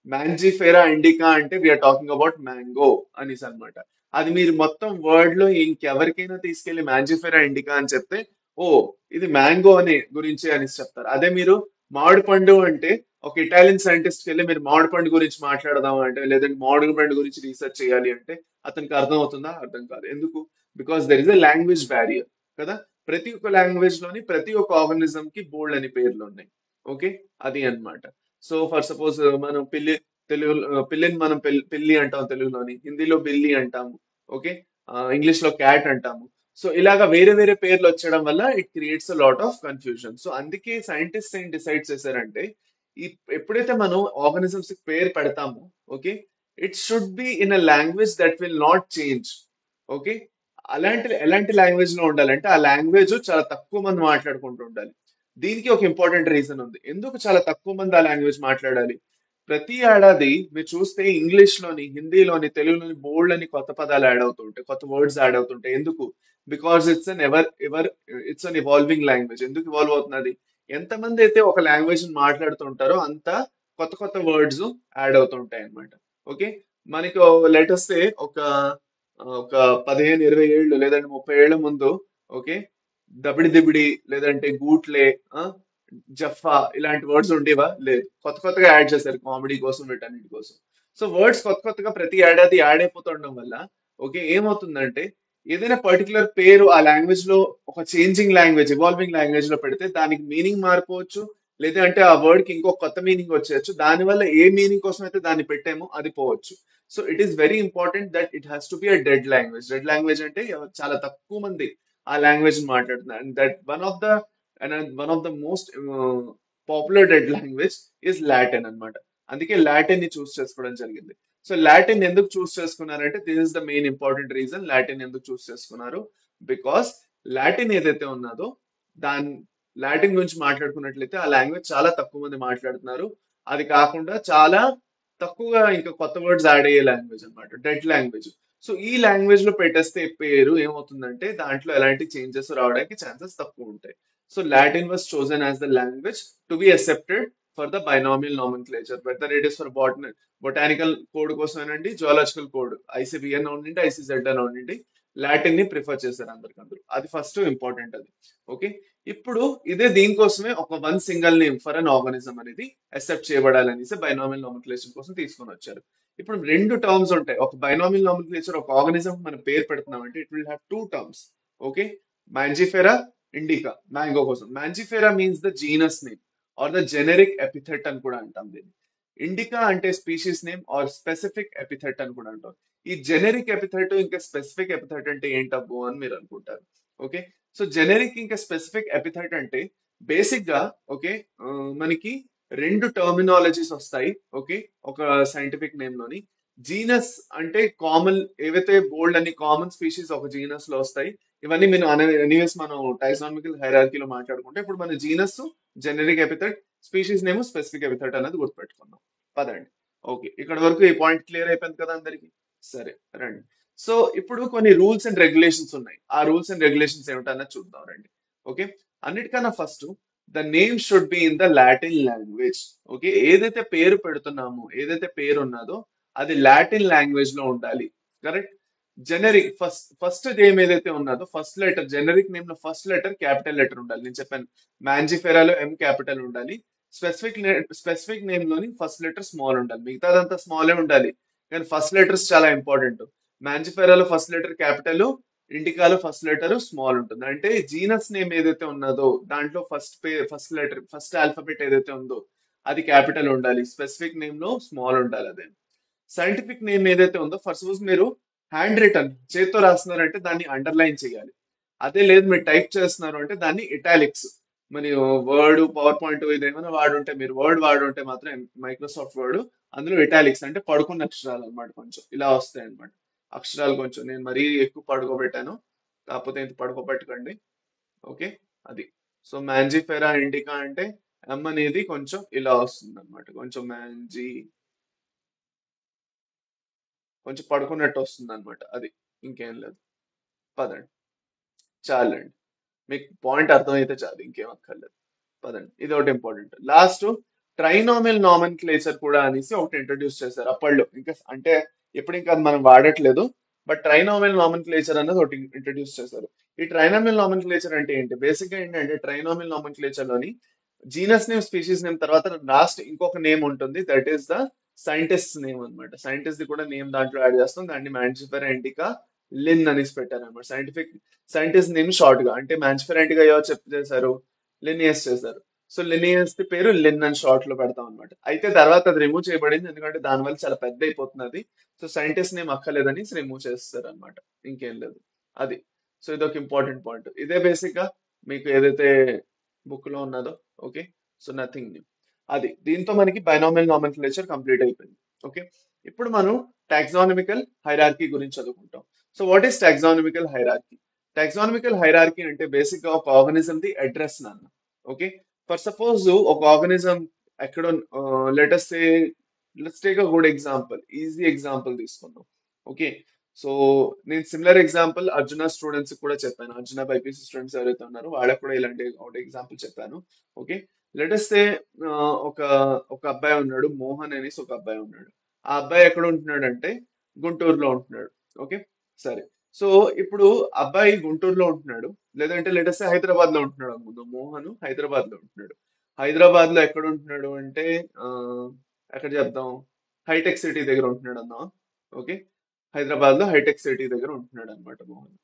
Mangifera indica అంటే వీఆర్ టాకింగ్ అబౌట్ మ్యాంగో అనేసి అన్నమాట. అది మీరు మొత్తం వర్డ్ లో ఇంకెవరికైనా తీసుకెళ్లి మ్యాంజిఫెరా ఇండికా అని చెప్తే, ఓ ఇది మ్యాంగో అని గురించి అనేసి చెప్తారు. అదే మీరు మామిడి పండు అంటే ఒక ఇటాలియన్ సైంటిస్ట్ కి వెళ్ళి మీరు మామిడి పండు గురించి మాట్లాడదాం అంటే, లేదంటే మామిడి పండు గురించి రీసెర్చ్ చేయాలి అంటే అతనికి అర్థం అవుతుందా? అర్థం కాదు. ఎందుకు? Because there is a language barrier కదా. ప్రతి ఒక్క లాంగ్వేజ్ లోని ప్రతి ఒక్క ఆర్గనిజం కి బోల్డ్ అని పేర్లు ఉన్నాయి. ఓకే, అది అన్నమాట. సో ఫర్ సపోజ్ మనం పిల్లిని మనం పిల్లి అంటాం తెలుగులోని, హిందీలో బిల్లి అంటాము. ఓకే. ఇంగ్లీష్ లో క్యాట్ అంటాము. సో ఇలాగా వేరే వేరే పేర్లు వచ్చడం వల్ల it creates a lot of confusion. So అందుకే సైంటిస్ట్ ఏం డిసైడ్ చేశారంటే, ఈ ఎప్పుడైతే మనం ఆర్గనిజమ్స్ కి పేరు పెడతామో, okay, it should be in a language that will not change. Okay. ఎలాంటి లాంగ్వేజ్ లో ఉండాలంటే ఆ లాంగ్వేజ్ చాలా తక్కువ మంది మాట్లాడుకుంటూ ఉండాలి. దీనికి ఒక ఇంపార్టెంట్ రీజన్ ఉంది ఎందుకు చాలా తక్కువ మంది ఆ లాంగ్వేజ్ మాట్లాడాలి. ప్రతి ఏడాది మీరు చూస్తే ఇంగ్లీష్ లోని, హిందీలోని, తెలుగులోని బోల్డ్ అని కొత్త పదాలు యాడ్ అవుతుంటాయి, కొత్త వర్డ్స్ యాడ్ అవుతుంటాయి. ఎందుకు? Because it's an it's an evolving language. ఎందుకు ఇవాల్వ్ అవుతున్నది? ఎంతమంది అయితే ఒక లాంగ్వేజ్ మాట్లాడుతుంటారో అంత కొత్త కొత్త వర్డ్స్ యాడ్ అవుతుంటాయి అన్నమాట. ఓకే. మనకి లేటెస్ట్ ఒక ఒక 15-20 ఏళ్ళు లేదంటే 30 ఏళ్ల ముందు, ఓకే, దబిడి దిబిడి లేదంటే గూట్లే, ఆ, జఫా ఇలాంటి వర్డ్స్ ఉండేవా? లేదు. కొత్త కొత్తగా యాడ్ చేశారు కామెడీ కోసం వీటన్నిటి కోసం. సో వర్డ్స్ కొత్త కొత్తగా ప్రతి ఏడాది యాడ్ అయిపోతుండడం వల్ల, ఓకే, ఏమవుతుందంటే ఏదైనా పర్టికులర్ పేరు ఆ లాంగ్వేజ్ లో ఒక చేంజింగ్ లాంగ్వేజ్, ఇవాల్వింగ్ లాంగ్వేజ్ లో పెడితే దానికి మీనింగ్ మారిపోవచ్చు, లేదంటే ఆ వర్డ్ కి ఇంకో కొత్త మీనింగ్ వచ్చేయచ్చు. దానివల్ల ఏ మీనింగ్ కోసం అయితే దాన్ని పెట్టామో అది పోవచ్చు. So it is very important that it has to be a dead language. Dead language అంటే చాలా తక్కువ మంది ఆ లాంగ్వేజ్ మాట్లాడుతున్నారు. And that one of the most popular dead language is Latin అన్నమాట. అందుకే లాటిన్ ని చూస్ చేసుకోవడం జరిగింది. సో లాటిన్ ఎందుకు చూస్ చేసుకున్నారంటే, this is the main important reason. Latin ఎందుకు చూస్ చేసుకున్నారు? బికాస్ లాటిన్ ఏదైతే ఉన్నదో దాని లాటిన్ గురించి మాట్లాడుకున్నట్లయితే ఆ లాంగ్వేజ్ చాలా తక్కువ మంది మాట్లాడుతున్నారు. అది కాకుండా చాలా తక్కువగా ఇంకా కొత్త వర్డ్స్ యాడ్ అయ్యే లాంగ్వేజ్ అన్నమాట, డెడ్ లాంగ్వేజ్. సో ఈ లాంగ్వేజ్ లో పెట్టేస్తే పేరు ఏమవుతుందంటే దాంట్లో ఎలాంటి చేంజెస్ రావడానికి ఛాన్సెస్ తక్కువ ఉంటాయి. So Latin was chosen as the language to be accepted for the binomial nomenclature, whether it is for botanical code కోసమేనండి, జువాలజికల్ కోడ్ ఐసిబిఎన్ అవునండి, ఐసిజెడ్ అని అవునండి, లాటిన్ ని ప్రిఫర్ చేశారు అందరికందరూ. అది ఫస్ట్ ఇంపార్టెంట్ అది. ఓకే. ఇప్పుడు ఇదే దీనికోసమే ఒక one single name for an organism అనేది అక్సెప్ట్ చేయబడాలనేసి బైనామియల్ నామెన్క్లేచర్ కోసం తీసుకొని వచ్చారు. ఇప్పుడు రెండు టర్మ్స్ ఉంటాయి. ఒక బైనామియల్ నామెన్క్లేచర్ ఒక ఆర్గానిజం మనం పేరు పెడుతున్నాం అంటే it will have two terms. Okay. Mangifera indica mango కోసం. Mangifera means the genus name are the generic epithet అని కూడా అంటాం దీన్ని. ఇండికా అంటే species name or specific epithet అని కూడా అంటాం. ఈ జెనరిక్ ఎపిథెట్ ఇంకా స్పెసిఫిక్ ఎపిథెట్ అంటే ఏంటబ్బు అని మీరు అనుకుంటారు. ఓకే. సో జెనరిక్ ఇంకా స్పెసిఫిక్ ఎపిథెట్ అంటే బేసిక్ గా, ఓకే, మనకి రెండు టర్మినాలజీస్ వస్తాయి. ఓకే. ఒక సైంటిఫిక్ నేమ్ లోని జీనస్ అంటే కామన్, ఏవైతే బోల్డ్ అని కామన్ స్పీషీస్ ఒక జీనస్ లో వస్తాయి. ఇవన్నీ మీరు ఎనీవేస్ మనం టైసానమికల్ హైరార్కీలో మాట్లాడుకుంటే ఇప్పుడు మన genus generic epithet, species name specific epithet అనేది గుర్తుపెట్టుకుందాం. పదండి. ఓకే, ఇక్కడ వరకు ఈ పాయింట్ క్లియర్ అయిపోయింది కదా అందరికి? సరే, రండి. సో ఇప్పుడు కొన్ని రూల్స్ అండ్ రెగ్యులేషన్స్ ఉన్నాయి. ఆ రూల్స్ అండ్ రెగ్యులేషన్స్ ఏమిటన్నా చూద్దాం రండి. ఓకే. అన్నిటికన్నా first the name should be in the Latin language. Okay. ఏదైతే పేరు పెడుతున్నామో, ఏదైతే పేరు ఉన్నదో అది లాటిన్ లాంగ్వేజ్ లో ఉండాలి. కరెక్ట్. జెనరిక్ ఫస్ట్ నేమ్ ఏదైతే ఉన్నదో ఫస్ట్ లెటర్ జెనరిక్ నేమ్ లో ఫస్ట్ లెటర్ క్యాపిటల్ లెటర్ ఉండాలి. నేను చెప్పాను మ్యాంజిఫెరాలో ఎం క్యాపిటల్ ఉండాలి. స్పెసిఫిక్ నేమ్ లోని ఫస్ట్ లెటర్ స్మాల్ ఉండాలి. మిగతాదంతా స్మాలే ఉండాలి, కానీ ఫస్ట్ లెటర్స్ చాలా ఇంపార్టెంట్. మ్యాంజిఫెరాలో ఫస్ట్ లెటర్ క్యాపిటల్, ఇండికాలో ఫస్ట్ లెటర్ స్మాల్ ఉంటుంది. అంటే జీనస్ నేమ్ ఏదైతే ఉన్నదో దాంట్లో ఫస్ట్ లెటర్ ఫస్ట్ ఆల్ఫాబెట్ ఏదైతే ఉందో అది క్యాపిటల్ ఉండాలి. స్పెసిఫిక్ నేమ్ లో స్మాల్ ఉండాలి. అదే సైంటిఫిక్ నేమ్ ఏదైతే ఉందో ఫర్ సపోజ్ మీరు హ్యాండ్ రిటర్న్ చేత్తో రాస్తున్నారంటే దాన్ని అండర్లైన్ చేయాలి. అదే లేదు మీరు టైప్ చేస్తున్నారు అంటే దాన్ని ఇటాలిక్స్. మరి వర్డ్ పవర్ పాయింట్ ఇదేమైనా వాడుంటే మీరు వర్డ్ వాడుంటే మాత్రం మైక్రోసాఫ్ట్ వర్డ్ అందులో ఇటాలిక్స్ అంటే పడుకున్న అక్షరాలు అన్నమాట. కొంచెం ఇలా వస్తాయి అన్నమాట అక్షరాలు. కొంచెం నేను మరీ ఎక్కువ పడుకోబెట్టాను, కాకపోతే ఇంత పడుకోబెట్టకండి. ఓకే, అది. సో మ్యాంజిఫెరా ఇండికా అంటే ఎం అనేది కొంచెం ఇలా వస్తుంది అనమాట. కొంచెం కొంచెం పడుకున్నట్టు వస్తుంది అనమాట. అది ఇంకేం లేదు. పదండి, చాలండి. మీకు పాయింట్ అర్థమైతే చాలు, ఇంకేం అక్కర్లేదు. పదండి, ఇది ఒకటి ఇంపార్టెంట్. లాస్ట్ ట్రైనామియల్ నామన్ క్లేచర్ కూడా అనేసి ఒకటి ఇంట్రడ్యూస్ చేశారు అప్పట్లో. ఇంకా అంటే ఇప్పుడు ఇంకా అది మనం వాడట్లేదు, బట్ ట్రైనామియల్ నామన్ క్లేచర్ అనేది ఒకటి ఇంట్రడ్యూస్ చేశారు. ఈ ట్రైనామియల్ నామన్ క్లేచర్ అంటే ఏంటి? బేసిక్ గా ఏంటంటే ట్రైనామియల్ నామన్ క్లేచర్ లోని జీనస్ నేమ్, స్పీషీస్ నేమ్ తర్వాత లాస్ట్ ఇంకొక నేమ్ ఉంటుంది. That is the scientist name అన్నమాట. సైంటిస్ట్ ది కూడా నేమ్ దాంట్లో యాడ్ చేస్తాం. దాన్ని మ్యాంజిఫెర్ ఎంటికా లిన్ అనేసి పెట్టారు అనమాట. సైంటిస్ట్ నేమ్ షార్ట్ గా. అంటే మ్యాంజిఫెర్ ఎంటికా ఎవరు చేశారు? లినియస్ చేశారు. సో లినియస్ ది పేరు లిన్ అని షార్ట్ లో పెడతాం అనమాట. అయితే తర్వాత అది రిమూవ్ చేయబడింది, ఎందుకంటే దానివల్ల చాలా పెద్ద అయిపోతుంది అది. సో సైంటిస్ట్ నేమ్ అక్కర్లేదని రిమూవ్ చేస్తారు అనమాట. ఇంకేం లేదు, అది. సో ఇది ఒక ఇంపార్టెంట్ పాయింట్. ఇదే బేసిక్ గా మీకు ఏదైతే బుక్ లో ఉన్నదో. Okay, so nothing new. అది దీంతో మనకి బైనామియల్ నామెన్క్లేచర్ కంప్లీట్ అయిపోయింది. ఓకే, ఇప్పుడు మనం టాక్సానమికల్ హైరార్కీ గురించి చదువుకుంటాం. So what is taxonomical hierarchy? Taxonomical hierarchy అంటే బేసిక్ గా ఒక ఆర్గనిజం ది అడ్రస్ నాన్న. ఓకే, ఫర్ సపోజ్ ఒక ఆర్గనిజం ఎక్కడో, let's take a good example, easy example తీసుకుందాం. ఓకే, సో నేను సిమిలర్ ఎగ్జాంపుల్ అర్జున స్టూడెంట్స్ కూడా చెప్పాను. అర్జున బైపీసీ స్టూడెంట్స్ ఎవరైతే ఉన్నారో వాళ్ళకి కూడా ఇలాంటి ఒక ఎగ్జాంపుల్ చెప్పాను. ఓకే, లెటస్ సే ఒక ఒక అబ్బాయి ఉన్నాడు, మోహన్ అనేసి ఒక అబ్బాయి ఉన్నాడు. ఆ అబ్బాయి ఎక్కడ ఉంటున్నాడు అంటే గుంటూరులో ఉంటున్నాడు. ఓకే, సరే. సో ఇప్పుడు అబ్బాయి గుంటూరులో ఉంటున్నాడు, లేదంటే లెటస్ హైదరాబాద్ లో ఉంటున్నాడు అనుకుందాం. మోహన్ హైదరాబాద్ లో ఉంటున్నాడు. హైదరాబాద్ లో ఎక్కడ ఉంటున్నాడు అంటే ఆ, ఎక్కడ చెప్దాం, హైటెక్ సిటీ దగ్గర ఉంటున్నాడు అన్నా. ఓకే, హైదరాబాద్ లో హైటెక్ సిటీ దగ్గర ఉంటున్నాడు అనమాట మోహన్.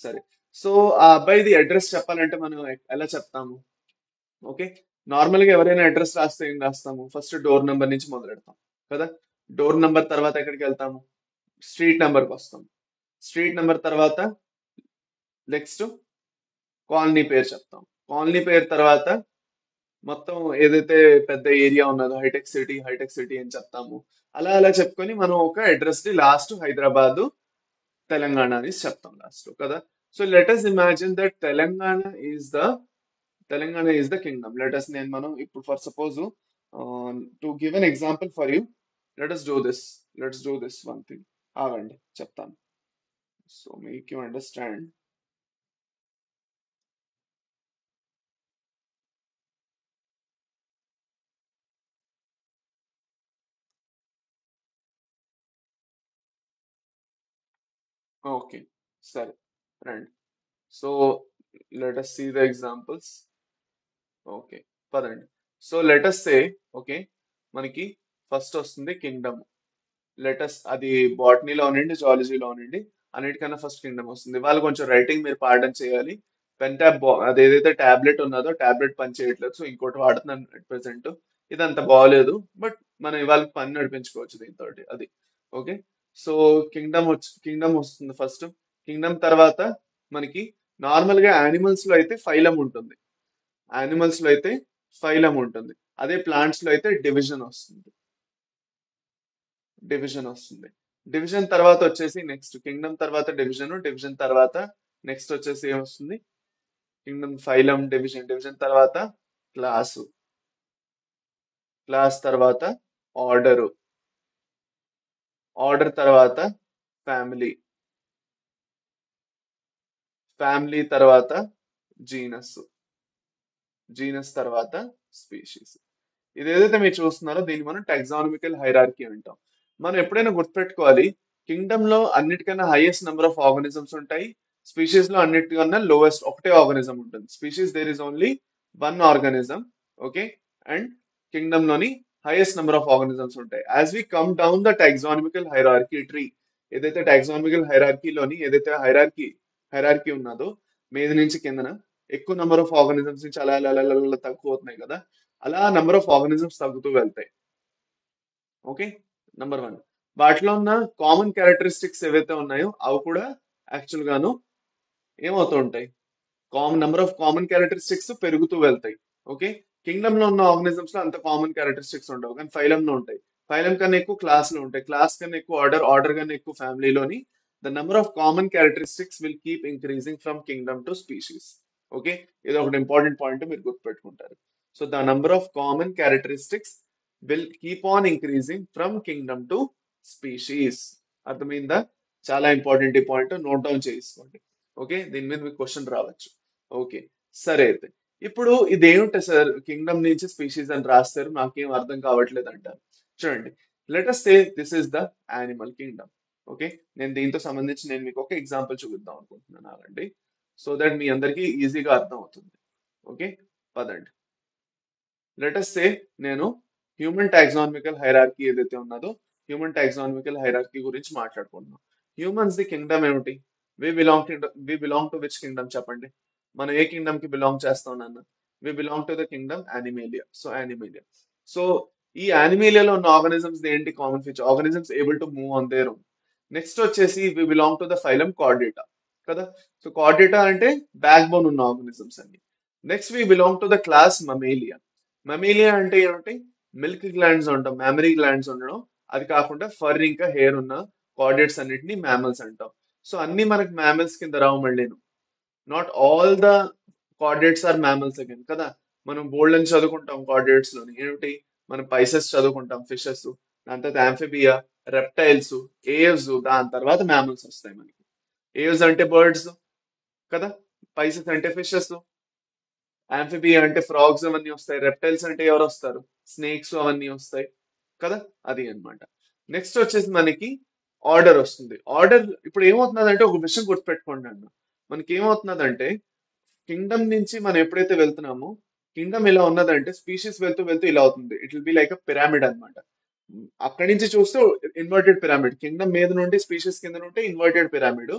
సరే. సో ఆ అబ్బాయిది అడ్రస్ చెప్పాలంటే మనం ఎలా చెప్తాము? ఓకే, నార్మల్ గా ఎవరైనా అడ్రస్ రాస్తే ఏం రాస్తాము? ఫస్ట్ డోర్ నెంబర్ నుంచి మొదలెడతాం కదా. డోర్ నెంబర్ తర్వాత ఎక్కడికి వెళ్తాము? స్ట్రీట్ నెంబర్కి వస్తాం. స్ట్రీట్ నెంబర్ తర్వాత నెక్స్ట్ కాలనీ పేరు చెప్తాం. కాలనీ పేరు తర్వాత మొత్తం ఏదైతే పెద్ద ఏరియా ఉన్నదో హైటెక్ సిటీ అని చెప్తాము. అలా అలా చెప్పుకొని మనం ఒక అడ్రస్ ని లాస్ట్ హైదరాబాద్ తెలంగాణ అని చెప్తాం లాస్ట్ కదా. So let us imagine that Telangana is the kingdom. Let us నేను మనం ఇప్పుడు for suppose to give an example for you, let us do this let's do this one thing. ఆగండి, చెప్తాను. So make you understand. Okay, సరే, రండి. So let us see the examples. Okay, పదండి. So let us say, okay, మనకి first వస్తుంది kingdom. Let us అది బాటనీలో ఉనండి, జువాలజీలో ఉనండి, అన్నిటికన్నా ఫస్ట్ కింగ్డమ్ వస్తుంది. వాళ్ళు కొంచెం రైటింగ్ మీరు పార్డన్ చేయాలి. పెన్ ట్యాబ్ అది ఏదైతే టాబ్లెట్ ఉన్నదో టాబ్లెట్ పని చేయట్లేదు. సో ఇంకోటి వాడుతున్నాను అట్ ప్రెసెంట్. ఇది అంత బాగాలేదు, బట్ మనం ఇవాళ పని నడిపించుకోవచ్చు దీంతో. అది ఓకే. సో కింగ్డమ్ వస్తుంది ఫస్ట్. కింగ్డమ్ తర్వాత మనకి నార్మల్ గా యానిమల్స్ లో అయితే ఫైలం ఉంటుంది. యానిమల్స్ లో అయితే ఫైలం ఉంటుంది. అదే ప్లాంట్స్ లో అయితే డివిజన్ వస్తుంది. డివిజన్ తర్వాత వచ్చేసి నెక్స్ట్ కింగ్డమ్ తర్వాత డివిజన్ తర్వాత నెక్స్ట్ వచ్చేసి ఏమొస్తుంది? కింగ్డమ్, ఫైలం, డివిజన్ తర్వాత క్లాసు, క్లాస్ తర్వాత ఆర్డరు, ఆర్డర్ తర్వాత ఫ్యామిలీ, ఫ్యామిలీ తర్వాత జీనస్, జీనస్ తర్వాత స్పీషీస్. ఇది ఏదైతే మీరు చూస్తున్నారో దీన్ని మనం టాక్సానమికల్ హైరార్కీ అంటాం. మనం ఎప్పుడైనా గుర్తుపెట్టుకోవాలి, కింగ్డమ్ లో అన్నిటికన్నా హైయెస్ట్ నెంబర్ ఆఫ్ ఆర్గానిజమ్స్ ఉంటాయి. స్పీషీస్ లో అన్నిటికన్నా లోవెస్ట్ ఒకటే ఆర్గానిజం ఉంటుంది. Species there is only one organism. Okay. And kingdom లోని హైయెస్ట్ నెంబర్ ఆఫ్ ఆర్గానిజమ్స్ ఉంటాయి. As we come down the taxonomical hierarchy tree, ఏదైతే టాక్సానమికల్ హైరార్కీలోని ఏదైతే హైరార్కీ ఉన్నదో మీద నుంచి కిందన ఎక్కువ నెంబర్ ఆఫ్ ఆర్గానిజమ్స్ నుంచి అలా అలా అలా అలా అలా తక్కువ అవుతున్నాయి కదా, అలా నెంబర్ ఆఫ్ ఆర్గానిజమ్స్ తగ్గుతూ వెళ్తాయి. ఓకే. Number one. వాటిలో ఉన్న కామన్ క్యారెక్టరిస్టిక్స్ ఏవైతే ఉన్నాయో అవి కూడా యాక్చువల్ గాను ఏమవుతూ ఉంటాయి, నెంబర్ ఆఫ్ కామన్ క్యారెక్టరిస్టిక్స్ పెరుగుతూ వెళ్తాయి. ఓకే. కింగ్డమ్ లో ఉన్న ఆర్గనిజమ్స్ లో అంత కామన్ క్యారెక్టరిస్టిక్స్ ఉండవు, కానీ ఫైలం లో ఉంటాయి. ఫైలం కన్నా ఎక్కువ క్లాస్ లో ఉంటాయి, క్లాస్ కన్నా ఎక్కువ ఆర్డర్, ఆర్డర్ కన్నా ఎక్కువ family the number of common characteristics will keep increasing from kingdom to species. Okay. ఇది ఒకటి ఇంపార్టెంట్ పాయింట్ మీరు గుర్తుపెట్టుకుంటారు. So the number of common characteristics will keep on increasing from kingdom to species. అర్థమైందా? చాలా important ఈ point, note down చేసుకోండి. Okay. దీని మీద మీకు క్వశ్చన్ రావచ్చు. ఓకే. సరే అయితే ఇప్పుడు ఇదేమిటి సార్, కింగ్డమ్ నుంచి స్పీషీస్ అని రాస్తారు, నాకేం అర్థం కావట్లేదు అంటారు. చూడండి, let us say this is the animal Kingdom. Okay. నేను దీంతో సంబంధించి నేను మీకు ఒక ఎగ్జాంపుల్ చూపిద్దాం అనుకుంటున్నాను అండి, సో దట్ మీ అందరికీ ఈజీగా అర్థం అవుతుంది. ఓకే. పదండి. లెట్ us సే నేను హ్యూమన్ టాక్సానమికల్ హైరార్కీ ఏదైతే ఉన్నదో హ్యూమన్ టాక్సానమికల్ హైరార్కీ గురించి మాట్లాడుకుంటున్నాం. హ్యూమన్స్ ది కింగ్డమ్ ఏమిటి? We belong to which kingdom చెప్పండి. మనం ఏ కింగ్డమ్ కి బిలాంగ్ చేస్తాం నాన్న? We belong to the kingdom Animalia. So Animalia. So ఈ యానిమేలియాలో ఉన్న ఆర్గానిజమ్స్ ఏంటి common feature? Organisms able to move on their own. Next వచ్చేసి we belong to the phylum Chordata కదా. సో కార్డేటా అంటే బ్యాక్ బోన్ ఉన్న ఆర్గానిజమ్స్ అన్ని. Next we belong to the class Mammalia. Mammalia అంటే ఏమిటి? మిల్క్ గ్లాండ్స్ ఉంటాం, mammary glands ఉండడం. అది కాకుండా ఫర్ ఇంకా హెయిర్ ఉన్న కార్డేట్స్ అన్నిటిని మ్యామల్స్ అంటాం. సో అన్ని మనకి మ్యామల్స్ కింద రావు మళ్ళీ. Not all the chordates are mammals again కదా. మనం బోల్డ్ అని చదువుకుంటాం కార్డేట్స్ లోని ఏమిటి, మనం పైసెస్ చదువుకుంటాం, ఫిషెస్, దాని తర్వాత ఆంఫిబియా, రెప్టైల్స్, ఏవ్స్, దాని తర్వాత మ్యామల్స్ వస్తాయి మనకి. ఏవ్స్ అంటే బర్డ్స్ కదా, పైసెస్ అంటే ఫిషెస్, ఆంఫిబియా అంటే ఫ్రాగ్స్ అవన్నీ వస్తాయి, రెప్టైల్స్ అంటే ఎవరు వస్తారు, స్నేక్స్ అవన్నీ వస్తాయి కదా. అది అన్నమాట. నెక్స్ట్ వచ్చేసి మనకి ఆర్డర్ వస్తుంది. ఆర్డర్ ఇప్పుడు ఏమవుతుందంటే ఒక విషయం గుర్తుపెట్టుకోండి అన్న, మనకి ఏమవుతుందంటే కింగ్డమ్ నుంచి మనం ఎప్పుడైతే వెళ్తున్నామో, కింగ్డమ్ ఎలా ఉన్నదంటే స్పీషీస్ వెళ్తూ వెళ్తూ ఇలా అవుతుంది. It will be like a pyramid అనమాట. అక్కడి నుంచి చూస్తే ఇన్వర్టెడ్ పిరామిడ్, కింగ్డమ్ మీద నుండి స్పీషీస్ కింద నుండి ఇన్వర్టెడ్ పిరామిడ్,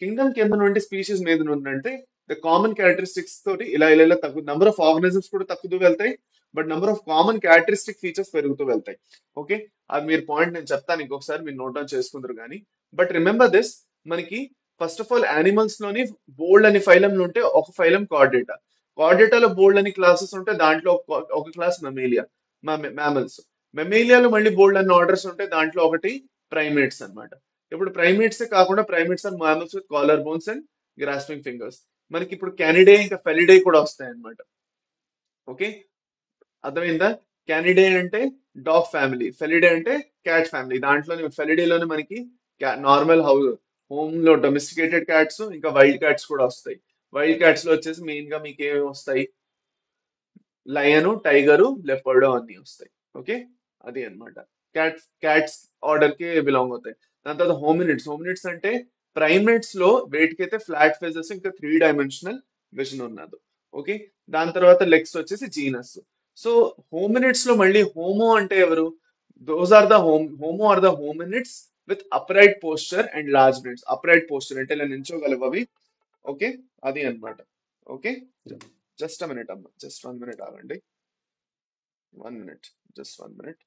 కింగ్డమ్ కింద నుండి స్పీషీస్ మీద నుండి అంటే ద కామన్ క్యారెక్టరిస్టిక్స్ తోటి ఇలా ఇలా ఇలా తగ్గు, నంబర్ ఆఫ్ ఆర్గనిజమ్స్ కూడా తగ్గుతూ వెళ్తాయి, but number of common characteristic features పెరుగుతూ వెళ్తాయి. ఓకే. అది మీరు పాయింట్ నేను చెప్తాను ఇంకొకసారి, మీరు నోట్ డౌన్ చేసుకుందరు కానీ. బట్ రిమెంబర్ దిస్, మనకి ఫస్ట్ ఆఫ్ ఆల్ యానిమల్స్ లోని బోల్డ్ అని ఫైలంలు ఉంటే ఒక ఫైలం కార్డేటా. కార్డేటాలో బోల్డ్ అని క్లాసెస్ ఉంటే దాంట్లో ఒక క్లాస్ మెమేలియా, మ్యామల్స్. మెమేలియాలో మళ్ళీ బోల్డ్ అన్ని ఆర్డర్స్ ఉంటాయి, దాంట్లో ఒకటి ప్రైమేట్స్ అన్నమాట. ఇప్పుడు ప్రైమేట్స్ కాకుండా primates and mammals with collar bones and grasping fingers. మనకి ఇప్పుడు క్యానిడే ఇంకా ఫెలిడే కూడా వస్తాయి అన్నమాట. ఓకే. అర్థమైందా? క్యానిడే అంటే డాగ్ ఫ్యామిలీ, ఫెలిడే అంటే క్యాట్ ఫ్యామిలీ. దాంట్లోనే ఫెలిడేలోనే మనకి నార్మల్ హౌస్, హోమ్ లో డొమెస్టికేటెడ్ క్యాట్స్ ఇంకా వైల్డ్ క్యాట్స్ కూడా వస్తాయి. వైల్డ్ క్యాట్స్ లో వచ్చేసి మెయిన్ గా మీకు ఏమేమి వస్తాయి, లయను, టైగరు, లెపర్డ్ అన్ని వస్తాయి. ఓకే. అది అన్నమాట. క్యాట్స్ ఆర్డర్ కి బిలాంగ్ అవుతాయి. దాని తర్వాత హోమినిడ్స్. హోమినిడ్స్ అంటే ప్రైమేట్స్ లో వేటికైతే ఫ్లాట్ ఫేజెస్ ఇంకా 3 డైమెన్షనల్ విజన్ ఉన్నది. ఓకే. దాని తర్వాత లెగ్స్ వచ్చేసి జీనస్. సో హోమినిడ్స్ లో మళ్ళీ హోమో అంటే ఎవరు? Those are the Homo are the hominids with upright posture and large brains. Upright posture అంటే ఇలా నించోగలవు అవి. ఓకే. అది అన్నమాట. ఓకే. జస్ట్ అ మినిట్ అమ్మా, జస్ట్ 1 మినిట్ ఆగండి. 1 minute, just 1 minute.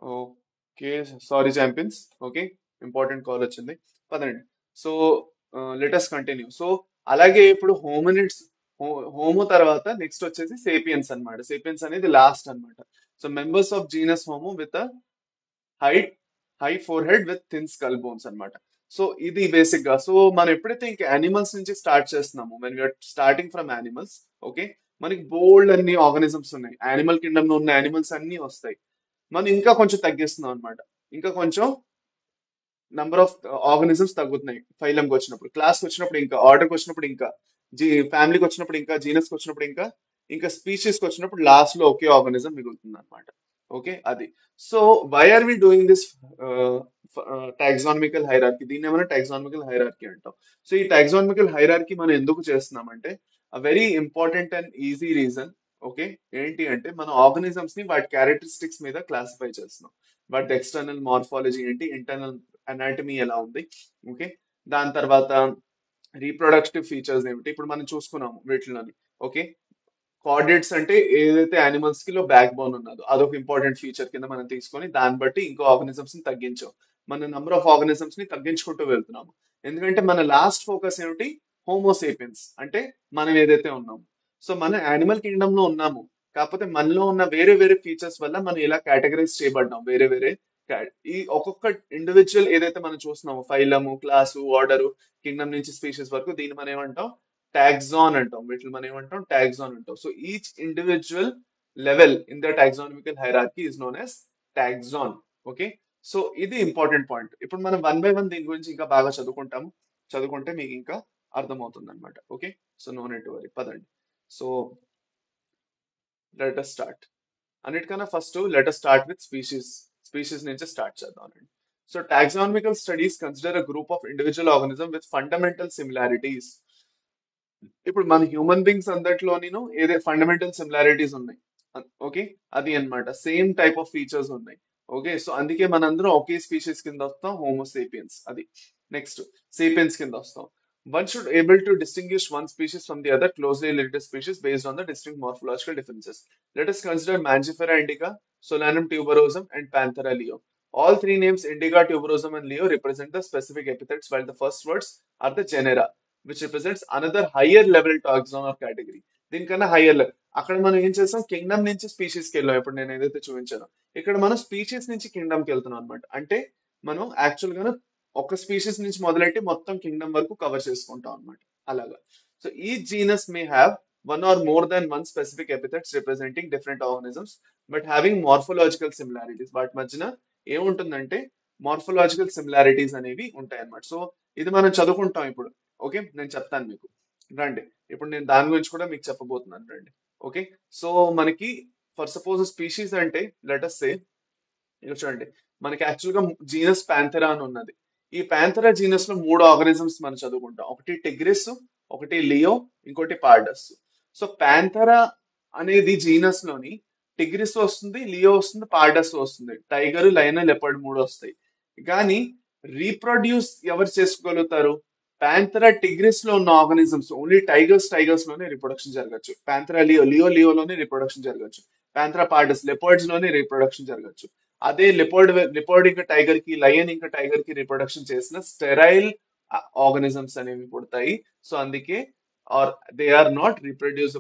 Okay, sorry champions. Okay, important call వచ్చింది. పదండి. So let's continue. సో అలాగే ఇప్పుడు హోమినిడ్స్, హోమో తర్వాత నెక్స్ట్ వచ్చేసి సేపియన్స్ అన్నమాట. సేపియన్స్ అనేది లాస్ట్ అన్నమాట. So members of genus homo with height high forehead with thin skull bones అన్నమాట. సో ఇది బేసిక్ గా. సో మనం ఎప్పుడైతే ఇంకా యానిమల్స్ నుంచి స్టార్ట్ చేస్తున్నామో, when you're starting from animals, okay, మనకి బోల్డ్ అన్ని ఆర్గానిజమ్స్ ఉన్నాయి. యానిమల్ కింగ్డమ్ లో ఉన్న యానిమల్స్ అన్ని వస్తాయి. మనం ఇంకా కొంచెం తగ్గిస్తున్నాం అనమాట. ఇంకా కొంచెం నంబర్ ఆఫ్ ఆర్గానిజమ్స్ తగ్గుతున్నాయి. ఫైలంకి వచ్చినప్పుడు, క్లాస్కి వచ్చినప్పుడు, ఇంకా ఆర్డర్కి వచ్చినప్పుడు, ఇంకా ఫ్యామిలీకి వచ్చినప్పుడు, ఇంకా జీనస్కి వచ్చినప్పుడు, ఇంకా స్పీషీస్కి వచ్చినప్పుడు లాస్ట్ లో ఒకే ఆర్గానిజం మిగులుతుంది అనమాట. ఓకే, అది. So why are we doing this taxonomical hierarchy? దీన్ని ఏమైనా టాక్సానమికల్ హైరార్కీ అంటాం. సో ఈ టాక్సానమికల్ హైరార్కీ మనం ఎందుకు చేస్తున్నామంటే, a very important and easy reason. Okay, ఏంటి అంటే మన ఆర్గానిజమ్స్ ని వాటి క్యారెక్టరిస్టిక్స్ మీద క్లాసిఫై చేస్తున్నాం. వాటి ఎక్స్టర్నల్ మార్ఫాలజీ ఏంటి, ఇంటర్నల్ అనాటమీ ఎలా ఉంది, ఓకే, దాని తర్వాత రీప్రొడక్టివ్ ఫీచర్స్ ఏమిటి, ఇప్పుడు మనం చూసుకున్నాము వీటిలోని. ఓకే, కార్డేట్స్ అంటే ఏదైతే యానిమల్స్ కి లో బ్యాక్ బోన్ ఉన్నదో అదొక ఇంపార్టెంట్ ఫీచర్ కింద మనం తీసుకొని దాన్ని బట్టి ఇంకో ఆర్గనిజమ్స్ ని తగ్గించాం. మన నంబర్ ఆఫ్ ఆర్గనిజమ్స్ ని తగ్గించుకుంటూ వెళ్తున్నాము. ఎందుకంటే మన లాస్ట్ ఫోకస్ ఏమిటి, హోమోసేపియన్స్ అంటే మనం ఏదైతే ఉన్నాము. సో మన యానిమల్ కింగ్డమ్ లో ఉన్నాము, కాకపోతే మనలో ఉన్న వేరే వేరే ఫీచర్స్ వల్ల మనం ఇలా కేటగరైజ్ చేయబడ్డాం. వేరే వేరే ఈ ఒక్కొక్క ఇండివిజువల్ ఏదైతే మనం చూస్తున్నామో, ఫైలము, క్లాసు, ఆర్డరు, కింగ్డమ్ నుంచి స్పీషీస్ వరకు, దీన్ని మనం ఏమంటాం, టాక్సాన్ అంటాం. వీటిని మనం ఏమంటాం, టాక్సాన్ అంటాం. So each individual level in the taxonomical hierarchy is known as taxon. Okay, so ఇది ఇంపార్టెంట్ పాయింట్. ఇప్పుడు మనం వన్ బై వన్ దీని గురించి ఇంకా బాగా చదువుకుంటాము. చదువుకుంటే మీకు ఇంకా అర్థమవుతుంది అనమాట. Okay, so no need worry, పదండి. So let us start. అన్నిటికన్నా first let us start with species. Species నుంచి స్టార్ట్ చేద్దాం. So taxonomical studies consider a group of individual organism with fundamental similarities. ఇప్పుడు మన హ్యూమన్ బీయింగ్స్ అందరిలోనూ ఏదే fundamental similarities ఉన్నాయి. Okay, అది అన్నమాట. సేమ్ టైప్ ఆఫ్ ఫీచర్స్ ఉన్నాయి. ఓకే, సో అందుకే మనందరం ఒకే స్పీషీస్ కింద వస్తాం, హోమోసేపియన్స్. అది నెక్స్ట్ సేపియన్స్ కింద వస్తాం. One should able to distinguish one species from the other closely related species based on the distinct morphological differences. Let us consider Mangifera indica, Solanum tuberosum, and Panthera leo. All three names, Indica, tuberosum, and Leo, represent the specific epithets, while the first words are the genera, which represents another higher level taxon or category. దీనికన్నా higher level. అక్కడ మనం ఏం చేస్తాం, Kingdom నుంచి species కి వెళ్ళాం. ఇప్పుడు నేను ఏదైతే చూపించానో, ఇక్కడ మనం స్పీషీస్ నుంచి కింగ్డమ్ కి వెళ్తున్నాం అనమాట. అంటే మనం యాక్చువల్ గా ఒక స్పీషీస్ నుంచి మొదలెట్టి మొత్తం కింగ్డమ్ వరకు కవర్ చేసుకుంటాం అనమాట. అలాగా. సో ఈ genus may have one or more than one specific epithets representing different organisms but having morphological similarities. వాటి మధ్యన ఏముంటుందంటే మార్ఫోలాజికల్ సిమిలారిటీస్ అనేవి ఉంటాయి అన్నమాట. సో ఇది మనం చదువుకుంటాం ఇప్పుడు. ఓకే, నేను చెప్తాను మీకు, రండి. ఇప్పుడు నేను దాని గురించి కూడా మీకు చెప్పబోతున్నాను, రండి. ఓకే, సో మనకి ఫర్ సపోజ్ స్పీషీస్ అంటే లెట్ us సే, ఇక్కడ చూడండి, మనకి యాక్చువల్ గా జీనస్ ప్యాంథెరా అని ఉన్నది. ఈ ప్యాంథెరా జీనస్ లో మూడు ఆర్గనిజమ్స్ మనం చదువుకుంటాం. ఒకటి టిగ్రిస్, ఒకటి లియో, ఇంకోటి పార్డస్. సో ప్యాంథెరా అనేది జీనస్ లోని టిగ్రిస్ వస్తుంది, లియో వస్తుంది, పార్డస్ వస్తుంది. టైగర్, లయన్, లెపర్డ్ మూడు వస్తాయి. కానీ రీప్రొడ్యూస్ ఎవరు చేసుకోగలుగుతారు? ప్యాంథెరా టిగ్రిస్ లో ఉన్న ఆర్గనిజమ్స్ ఓన్లీ టైగర్స్ లోనే రిప్రొడక్షన్ జరగచ్చు. ప్యాంథెరా లియోలోనే రిప్రొడక్షన్ జరగచ్చు. ప్యాంథెరా పార్డస్ లెపర్డ్స్ లోనే రిప్రొడక్షన్ జరగచ్చు. అదే లెపర్డ్ ఇంకా టైగర్ కి, లయన్ ఇంకా టైగర్ కి రిప్రొడక్షన్ చేసిన స్టెరైల్ ఆర్గనిజమ్స్ అనేవి పుడతాయి. సో అందుకే are they are not reproduce,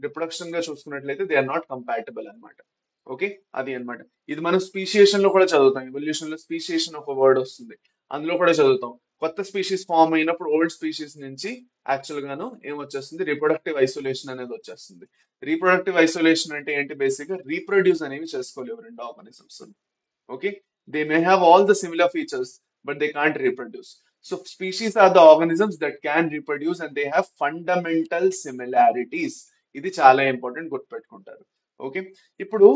reproduction గా చూసుకున్నట్లయితే దే ఆర్ నాట్ కంపాటబుల్ అన్నమాట. ఓకే, అది అన్నమాట. ఇది మనం స్పీషియేషన్ లో కూడా చదువుతాం. ఎవల్యూషన్ లో స్పీషియేషన్ ఒక వర్డ్ వస్తుంది, అందులో కూడా చదువుతాం. కొత్త స్పీషీస్ ఫామ్ అయినప్పుడు ఓల్డ్ స్పీషీస్ నుంచి యాక్చువల్ గాను ఏమొచ్చేస్తుంది, రిప్రొడక్టివ్ ఐసోలేషన్ అనేది వచ్చేస్తుంది. రీప్రొడక్టివ్ ఐసోలేషన్ అంటే ఏంటి, బేసిక్ గా రీప్రొడ్యూస్ అనేవి చేసుకోలేవు రెండు organisms. Okay, they may have all the similar features but they can't reproduce. So species are the organisms that can reproduce and they have fundamental similarities. ఇది చాలా ఇంపార్టెంట్, గుర్తుపెట్టుకుంటారు. ఓకే, ఇప్పుడు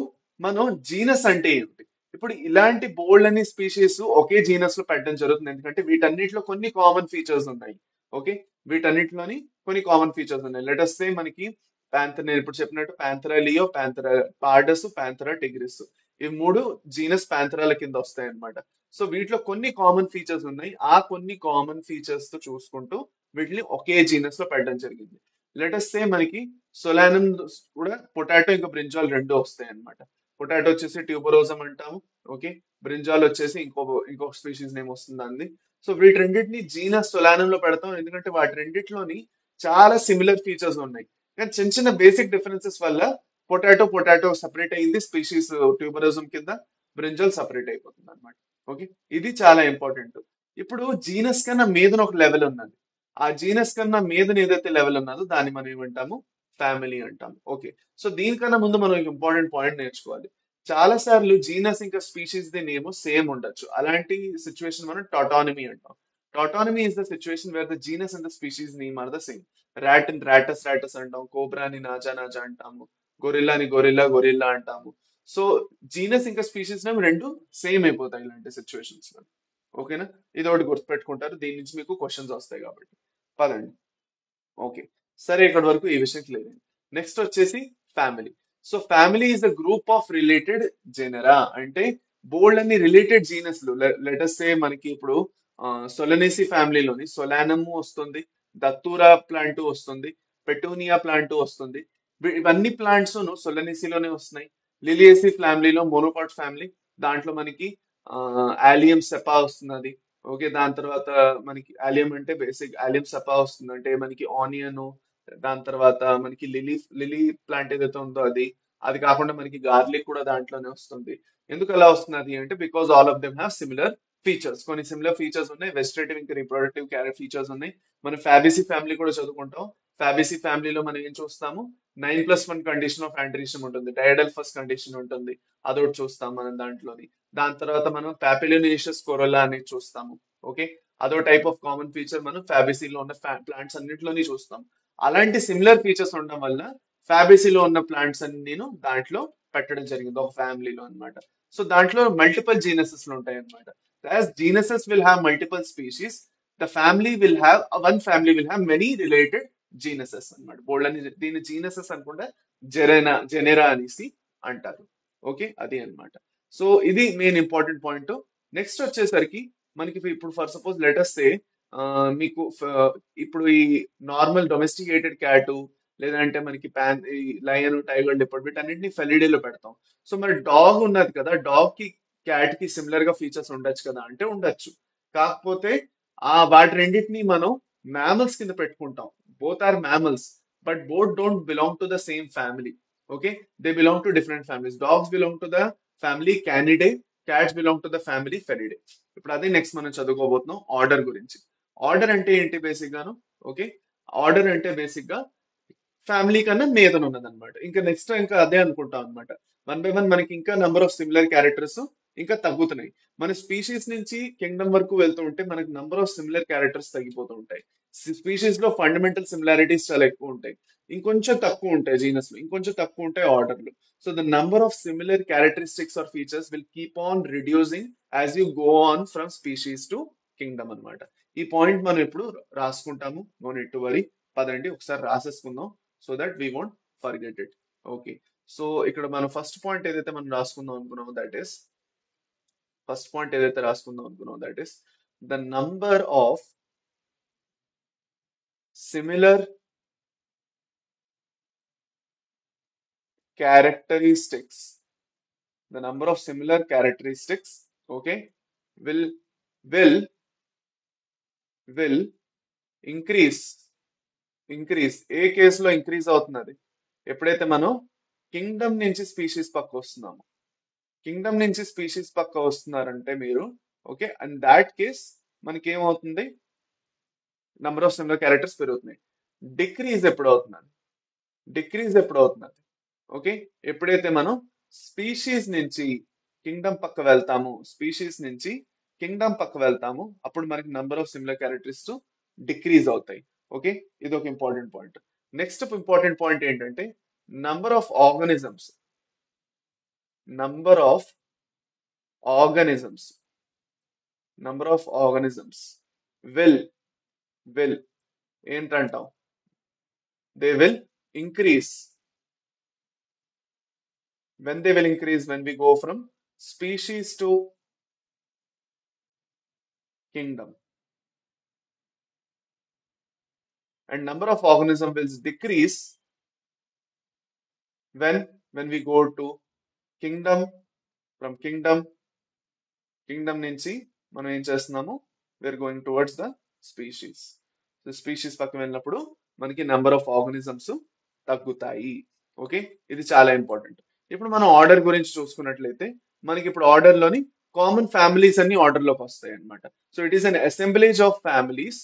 మనం జీనస్ అంటే ఏమిటి? ఇప్పుడు ఇలాంటి బోల్డ్ అనే స్పీషీస్ ఒకే జీనస్ లో పెట్టడం జరుగుతుంది, ఎందుకంటే వీటన్నిటిలో కొన్ని కామన్ ఫీచర్స్ ఉన్నాయి. ఓకే, వీటన్నిటిలోని కొన్ని కామన్ ఫీచర్స్ ఉన్నాయి. లెట్ us సే మనకి నేను ఇప్పుడు చెప్పినట్టు Pantera Leo, Pantera pardus, Pantera Tigris, ఇవి మూడు జీనస్ ప్యాంథెరాల కింద వస్తాయి అన్నమాట. సో వీటిలో కొన్ని కామన్ ఫీచర్స్ ఉన్నాయి. ఆ కొన్ని కామన్ ఫీచర్స్ తో చూసుకుంటూ వీటిని ఒకే జీనస్ లో పెట్టడం జరిగింది. లెట్ us సే మనకి సొలానం కూడా పొటాటో ఇంకా బ్రింజాల్ రెండు వస్తాయి అన్నమాట. పొటాటో వచ్చేసి ట్యూబరోజం అంటాము. ఓకే, బ్రింజాల్ వచ్చేసి ఇంకొక స్పీషీస్ నేమ్ వస్తుంది అంది. సో వీటి రెండింటిని జీనస్ సొలానం లో పెడతాం, ఎందుకంటే వాటి రెండిట్లోని చాలా సిమిలర్ ఫీచర్స్ ఉన్నాయి. కానీ చిన్న చిన్న బేసిక్ డిఫరెన్సెస్ వల్ల పొటాటో సపరేట్ అయింది స్పీషీస్ ట్యూబరోజం కింద, బ్రింజాల్ సపరేట్ అయిపోతుంది అనమాట. ఓకే, ఇది చాలా ఇంపార్టెంట్. ఇప్పుడు జీనస్ కన్నా మీదన ఒక లెవెల్ ఉన్నది. ఆ జీనస్ కన్నా మీదన ఏదైతే లెవెల్ ఉన్నదో దాన్ని మనం ఏమంటాము, ఫ్యామిలీ అంటాము. ఓకే, సో దీనికన్నా ముందు మనం ఇంపార్టెంట్ పాయింట్ నేర్చుకోవాలి. చాలా సార్లు జీనస్ ఇంకా స్పీషీస్ ది నేమ్ సేమ్ ఉండొచ్చు. అలాంటి సిచ్యువేషన్ మనం టాటానమీ అంటాం. Tautonymy is the situation where the genus and the species name are the same. Rat ని రాటస్ అంటాం, కోబ్రాని నాజా అంటాము, గొరిల్లా అంటాము. సో జీనస్ ఇంకా స్పీషీస్ నేమ్ రెండు సేమ్ అయిపోతాయి ఇలాంటి సిచ్యువేషన్స్ లో. ఓకేనా, ఇది ఒకటి గుర్తుపెట్టుకుంటారు, దీని నుంచి మీకు క్వశ్చన్స్ వస్తాయి కాబట్టి. పదండి. ఓకే, సరే ఇక్కడ వరకు ఈ విషయం క్లియర్ అయింది. నెక్స్ట్ వచ్చేసి family. So family is the group of related genera, అంటే బోల్డ్ అన్ని రిలేటెడ్ జీనస్లు. లెటస్ సే మనకి ఇప్పుడు సొలనేసి ఫ్యామిలీలోని సొలానము వస్తుంది, దత్తూరా ప్లాంట్ వస్తుంది, పెటూనియా ప్లాంట్ వస్తుంది. ఇవన్నీ ప్లాంట్స్ సొలనేసిలోనే వస్తున్నాయి. లిలియేసి ఫ్యామిలీలో మోనోపాట్ ఫ్యామిలీ, దాంట్లో మనకి ఆలియం సెపా వస్తున్నది. ఓకే, దాని తర్వాత మనకి ఆలియం అంటే బేసిక్ ఆలియం సపా వస్తుంది, అంటే మనకి ఆనియన్. దాని తర్వాత మనకి లిలీ ప్లాంట్ ఏదైతే ఉందో అది, అది కాకుండా మనకి గార్లిక్ కూడా దాంట్లోనే వస్తుంది. ఎందుకు అలా వస్తున్నది అంటే because all of them have similar features. కొన్ని సిమిలర్ ఫీచర్స్ ఉన్నాయి, వెజిటేటివ్ ఇంకా రిప్రొడక్టివ్ ఫీచర్స్ ఉన్నాయి. మనం ఫ్యాబేసి ఫ్యామిలీ కూడా చదువుకుంటాం. ఫ్యాబేసి ఫ్యామిలీలో మనం ఏం చూస్తాము, 9+1 కండిషన్ ఆఫ్ ఆంట్రిషియం ఉంటుంది, డైడల్ ఫస్ట్ కండిషన్ ఉంటుంది, అదొకటి చూస్తాం మనం దాంట్లోని. దాని తర్వాత మనం పాపిలినేషియస్ కొరల్లా అనేది చూస్తాము. ఓకే, అదో టైప్ ఆఫ్ కామన్ ఫీచర్ మనం ఫ్యాబేసీలో ఉన్న ప్లాంట్స్ అన్నింటిలోని చూస్తాం. అలాంటి సిమిలర్ ఫీచర్స్ ఉండడం వల్ల ఫ్యాబేసీలో ఉన్న ప్లాంట్స్ అన్ని నేను దాంట్లో పెట్టడం జరిగింది ఒక ఫ్యామిలీలో అన్నమాట. సో దాంట్లో మల్టిపుల్ జీనసెస్ ఉంటాయి అనమాట. As genuses will have multiple species, the family will have one family will have many related genuses అన్నమాట. బోల్డ్ అని దీని జీనసెస్ అనుకుంటే జెనెరా అనేసి అంటారు. ఓకే, అది అన్నమాట. సో ఇది మెయిన్ ఇంపార్టెంట్ పాయింట్. నెక్స్ట్ వచ్చేసరికి మనకి ఇప్పుడు ఫర్ సపోజ్ లెటస్ సే మీకు ఇప్పుడు ఈ నార్మల్ డొమెస్టికేటెడ్ క్యాట్, లేదంటే మనకి ఈ లయన్, టైగర్, లెపర్డ్ వీటన్నిటిని ఫెలిడేలో పెడతాం. సో మరి డాగ్ ఉన్నది కదా, డాగ్ కి క్యాట్ కి సిమిలర్ గా ఫీచర్స్ ఉండొచ్చు కదా అంటే ఉండొచ్చు. కాకపోతే వాటి రెండింటిని మనం మ్యామల్స్ కింద పెట్టుకుంటాం. Both are mammals, but both don't belong to the same family. Okay, they belong to different families. Dogs belong to the family Canidae, cats belong to the family Felidae. ఇప్పుడు అదే నెక్స్ట్ మనం చదువుకోబోతున్నాం order గురించి. Order అంటే ఏంటి basic గాను. Okay, order అంటే basic గా family కన్నా మీదన ఉన్నది అనమాట. ఇంకా నెక్స్ట్ ఇంకా అదే అనుకుంటాం అనమాట. 1 by 1 మనకి ఇంకా నంబర్ ఆఫ్ సిమిలర్ క్యారెక్టర్స్ ఇంకా తగ్గుతున్నాయి. మన స్పీషీస్ నుంచి కింగ్డమ్ వరకు వెళ్తూ ఉంటే మనకి నంబర్ ఆఫ్ సిమిలర్ క్యారెక్టర్స్ తగ్గిపోతూ ఉంటాయి. స్పీషీస్ లో ఫండమెంటల్ సిమిలారిటీస్ చాలా ఎక్కువ ఉంటాయి, ఇంకొంచెం తక్కువ ఉంటాయి జీనస్ లో, ఇంకొంచెం తక్కువ ఉంటాయి ఆర్డర్ లో. So the number of similar characteristics or features will keep on reducing as you go on from species to kingdom అనమాట. ఈ పాయింట్ మనం ఇప్పుడు రాసుకుంటాము, నో నీడ్ టు వరీ. పదండి ఒకసారి రాసేసుకుందాం, so that we won't forget it. Okay, so ఇక్కడ మనం ఫస్ట్ పాయింట్ ఏదైతే మనం రాసుకుందాం అనుకున్నామో that is the number of similar characteristics, the number of similar characteristics, okay, will will will increase. ఏ కేసులో ఇంక్రీజ్ అవుతున్నది, ఎప్పుడైతే మనం కింగ్డమ్ నుంచి స్పీషీస్ పక్క వస్తున్నాము. కింగ్డమ్ నుంచి స్పీషీస్ పక్క వస్తున్నారంటే మీరు, ఓకే, అండ్ దాట్ కేస్ మనకి ఏమవుతుంది, నంబర్ ఆఫ్ సిమిలర్ క్యారెక్టర్స్ పెరుగుతున్నాయి. డిక్రీజ్ ఎప్పుడు అవుతున్నది, ఓకే, ఎప్పుడైతే మనం స్పీషీస్ నుంచి కింగ్డమ్ పక్క వెళ్తాము అప్పుడు మనకి number of similar characters decrease అవుతాయి. ఓకే, ఇది ఒక important point. Next important point ఏంటంటే number of organisms number of organisms number of organisms will will ఏంటంటాం, they will increase. When they will increase, when we go from species to kingdom, and number of organism will decrease when we go to kingdom, from kingdom నుంచి మనం ఏం చేస్తున్నాము, we're going towards the species. So species పక్కన వెళ్ళినప్పుడు మనకి number of organisms తగ్గుతాయి. Okay, ఇది చాలా ఇంపార్టెంట్. ఇప్పుడు మనం ఆర్డర్ గురించి చూసుకున్నట్లయితే మనకి ఇప్పుడు ఆర్డర్ లోని కామన్ ఫ్యామిలీస్ అన్ని ఆర్డర్ లోకి వస్తాయి అన్నమాట. So it is an assemblage of families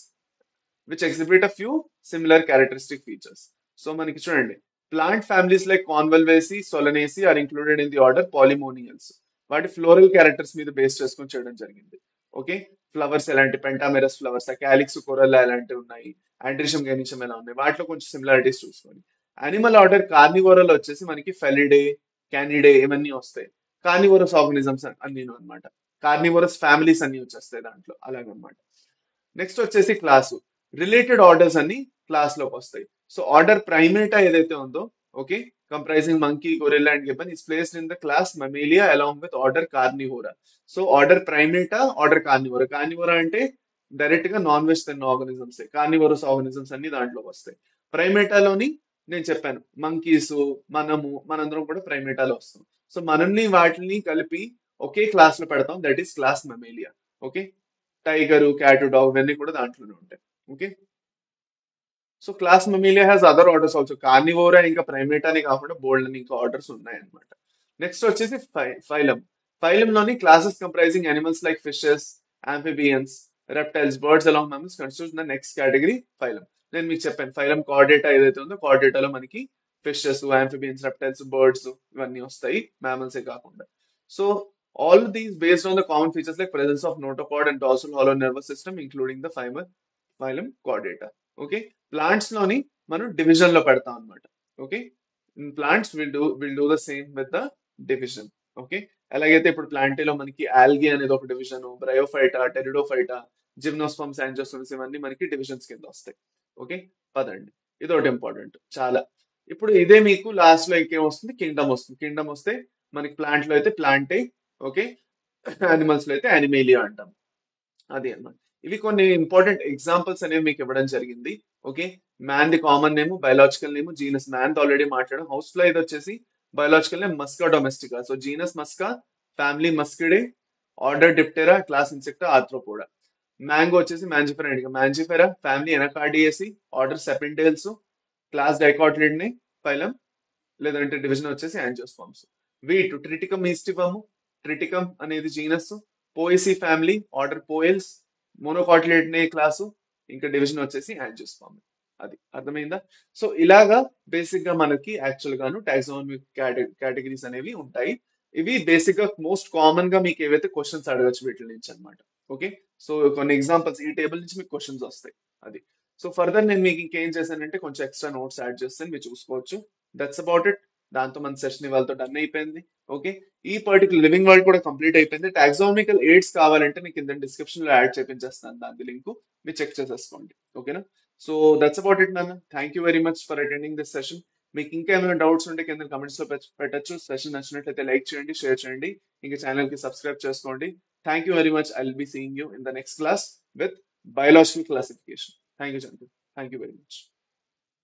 which exhibit a few similar characteristic features. So మనకి చూడండి, plant families like Convolvulaceae, Solanaceae are included in the order Polemoniales. వాటి ఫ్లోరల్ క్యారెక్టర్స్ మీద base చేసుకొని చేయడం జరిగింది. ఓకే, ఫ్లవర్స్ ఎలాంటి పెంటామెరస్ flowers, calyx కొరల్లా ఎలాంటివి ఉన్నాయి, ఆండ్రిషం గెనిషం ఎలా ఉన్నాయి, వాటిలో కొంచెం సిమిలారిటీస్ చూసుకోండి. యానిమల్ ఆర్డర్ కార్నివోరల్ వచ్చేసి మనకి ఫెలిడే, క్యానిడే ఇవన్నీ వస్తాయి. కార్నివోరస్ ఆర్గనిజమ్స్ అన్ని అనమాట. కార్నివోరస్ ఫ్యామిలీస్ అన్ని వచ్చేస్తాయి దాంట్లో, అలాగనమాట. నెక్స్ట్ వచ్చేసి క్లాసు, రిలేటెడ్ ఆర్డర్స్ అన్ని క్లాస్ లోకి వస్తాయి. సో ఆర్డర్ ప్రైమేటా ఏదైతే ఉందో, okay, comprising monkey, gorilla and gibbon is placed in the class Mammalia along with order Carnivora. So order Primata, order Carnivora. Carnivora అంటే డైరెక్ట్ గా non veg తిన్న organisms, carnivorous organisms అన్ని దాంట్లోకి వస్తాయి. ప్రైమేటాలోని నేను చెప్పాను మంకీస్, మనందరం కూడా ప్రైమేటాలో వస్తాం. సో మనల్ని వాటిని కలిపి ఒకే క్లాస్ లో పెడతాం, that is class Mammalia. Okay, tiger, cat, dog ఇవన్నీ కూడా దాంట్లోనే ఉంటాయి. Okay, so class Mammalia has other orders also. Carnivora ఇంకా ప్రైమేట్ అని కాకుండా బోల్డ్ అని ఇంకా ఆర్డర్స్ ఉన్నాయన్నమాట. నెక్స్ట్ వచ్చేసి ఫైలం. ఫైలం లోని classes comprising animals like fishes, amphibians, reptiles, birds along mammals constitute the next category phylum. నేను మీకు చెప్పాను ఫైలం కార్డేటా ఏదైతే ఉందో, కార్డేటాలో మనకి ఫిషెస్, ఆంఫిబియన్స్, రెప్టైల్స్, బర్డ్స్ ఇవన్నీ వస్తాయి, మ్యామల్సే కాకుండా. So all these based on the common features like presence of notochord and dorsal hollow nervous system including the phylum Chordata. Okay, plants లోని మనం డివిజన్ లో పెడతాం అనమాట. Okay, in plants will do the same with the division. Okay, ఎలాగైతే ఇప్పుడు ప్లాంటీలో మనకి algae అనేది ఒక division, Bryophyta, Pteridophyta, gymnosperms, angiosperms ఇవన్నీ మనకి డివిజన్స్ కింద వస్తాయి. ఓకే, పదండి, ఇది ఒకటి ఇంపార్టెంట్ చాలా. ఇప్పుడు ఇదే మీకు లాస్ట్ లో ఇంకేం వస్తుంది, కింగ్డమ్ వస్తుంది. కింగ్డమ్ వస్తే మనకి ప్లాంట్ లో అయితే ప్లాంటే, ఓకే, యానిమల్స్ లో అయితే యానిమేలియా అంటాం. అది అన్నమాట. ఇవి కొన్ని ఇంపార్టెంట్ ఎగ్జాంపుల్స్ అనేవి మీకు ఇవ్వడం జరిగింది. Okay, man the common name, biological name, genus man already మాట్లాడాం. హౌస్ ఫ్లై ఇది వచ్చేసి biological name Musca domestica. So genus Musca, family Muscidae, order Diptera, class Insecta, Arthropoda. Mango వచ్చేసి Mangifera indica, Mangifera, family Anacardiaceae, order Sapindales, class డైకాట్లిడ్ని, phylum లేదంటే division వచ్చేసి angiosperms. Wheat Triticum aestivum, Triticum అనేది genus, Poaceae family, order Poales, మోనోకాటిలేట్నే class, ఇంకా division వచ్చేసి angiosperm. అది అర్థమైందా? సో ఇలాగా బేసిక్ గా మనకి యాక్చువల్ గాను టాక్సానమిక్ కేటగిరీస్ అనేవి ఉంటాయి. ఇవి బేసిక్ గా మోస్ట్ కామన్ గా మీకు ఏవైతే క్వశ్చన్స్ అడగచ్చు వీటి నుంచి అనమాట. ఓకే, సో కొన్ని ఎగ్జాంపుల్స్ ఈ టేబుల్ నుంచి మీకు క్వశ్చన్స్ వస్తాయి. అది సో ఫర్దర్ నేను మీకు ఇంకేం చేశానంటే కొంచెం ఎక్స్ట్రా నోట్స్ యాడ్ చేస్తాను, మీరు చూసుకోవచ్చు. That's about it. దాంతో మన సెషన్ ఇవాళతో డన్ అయిపోయింది. ఓకే, ఈ పర్టికులర్ లివింగ్ వరల్డ్ కూడా కంప్లీట్ అయిపోయింది. టాక్సానమికల్ ఎయిడ్స్ కావాలంటే మీకు కింద డిస్క్రిప్షన్ లో యాడ్ చేపించేస్తాను, దాని లింక్ మీరు చెక్ చేసేసుకోండి. ఓకేనా? సో దట్స్ అబౌట్ ఇట్ నాన్న. Thank you very much for attending this session. మీకు ఇంకా ఏమైనా డౌట్స్ ఉంటే కింద కమెంట్స్ లో పెట్టచ్చు. సెషన్ నచ్చినట్లయితే లైక్ చేయండి, షేర్ చేయండి, ఇంకా ఛానల్ కి సబ్స్క్రైబ్ చేసుకోండి. Thank you very much. I will be seeing you in the next class with biological classification. Thank you, Chandu. Thank you very much.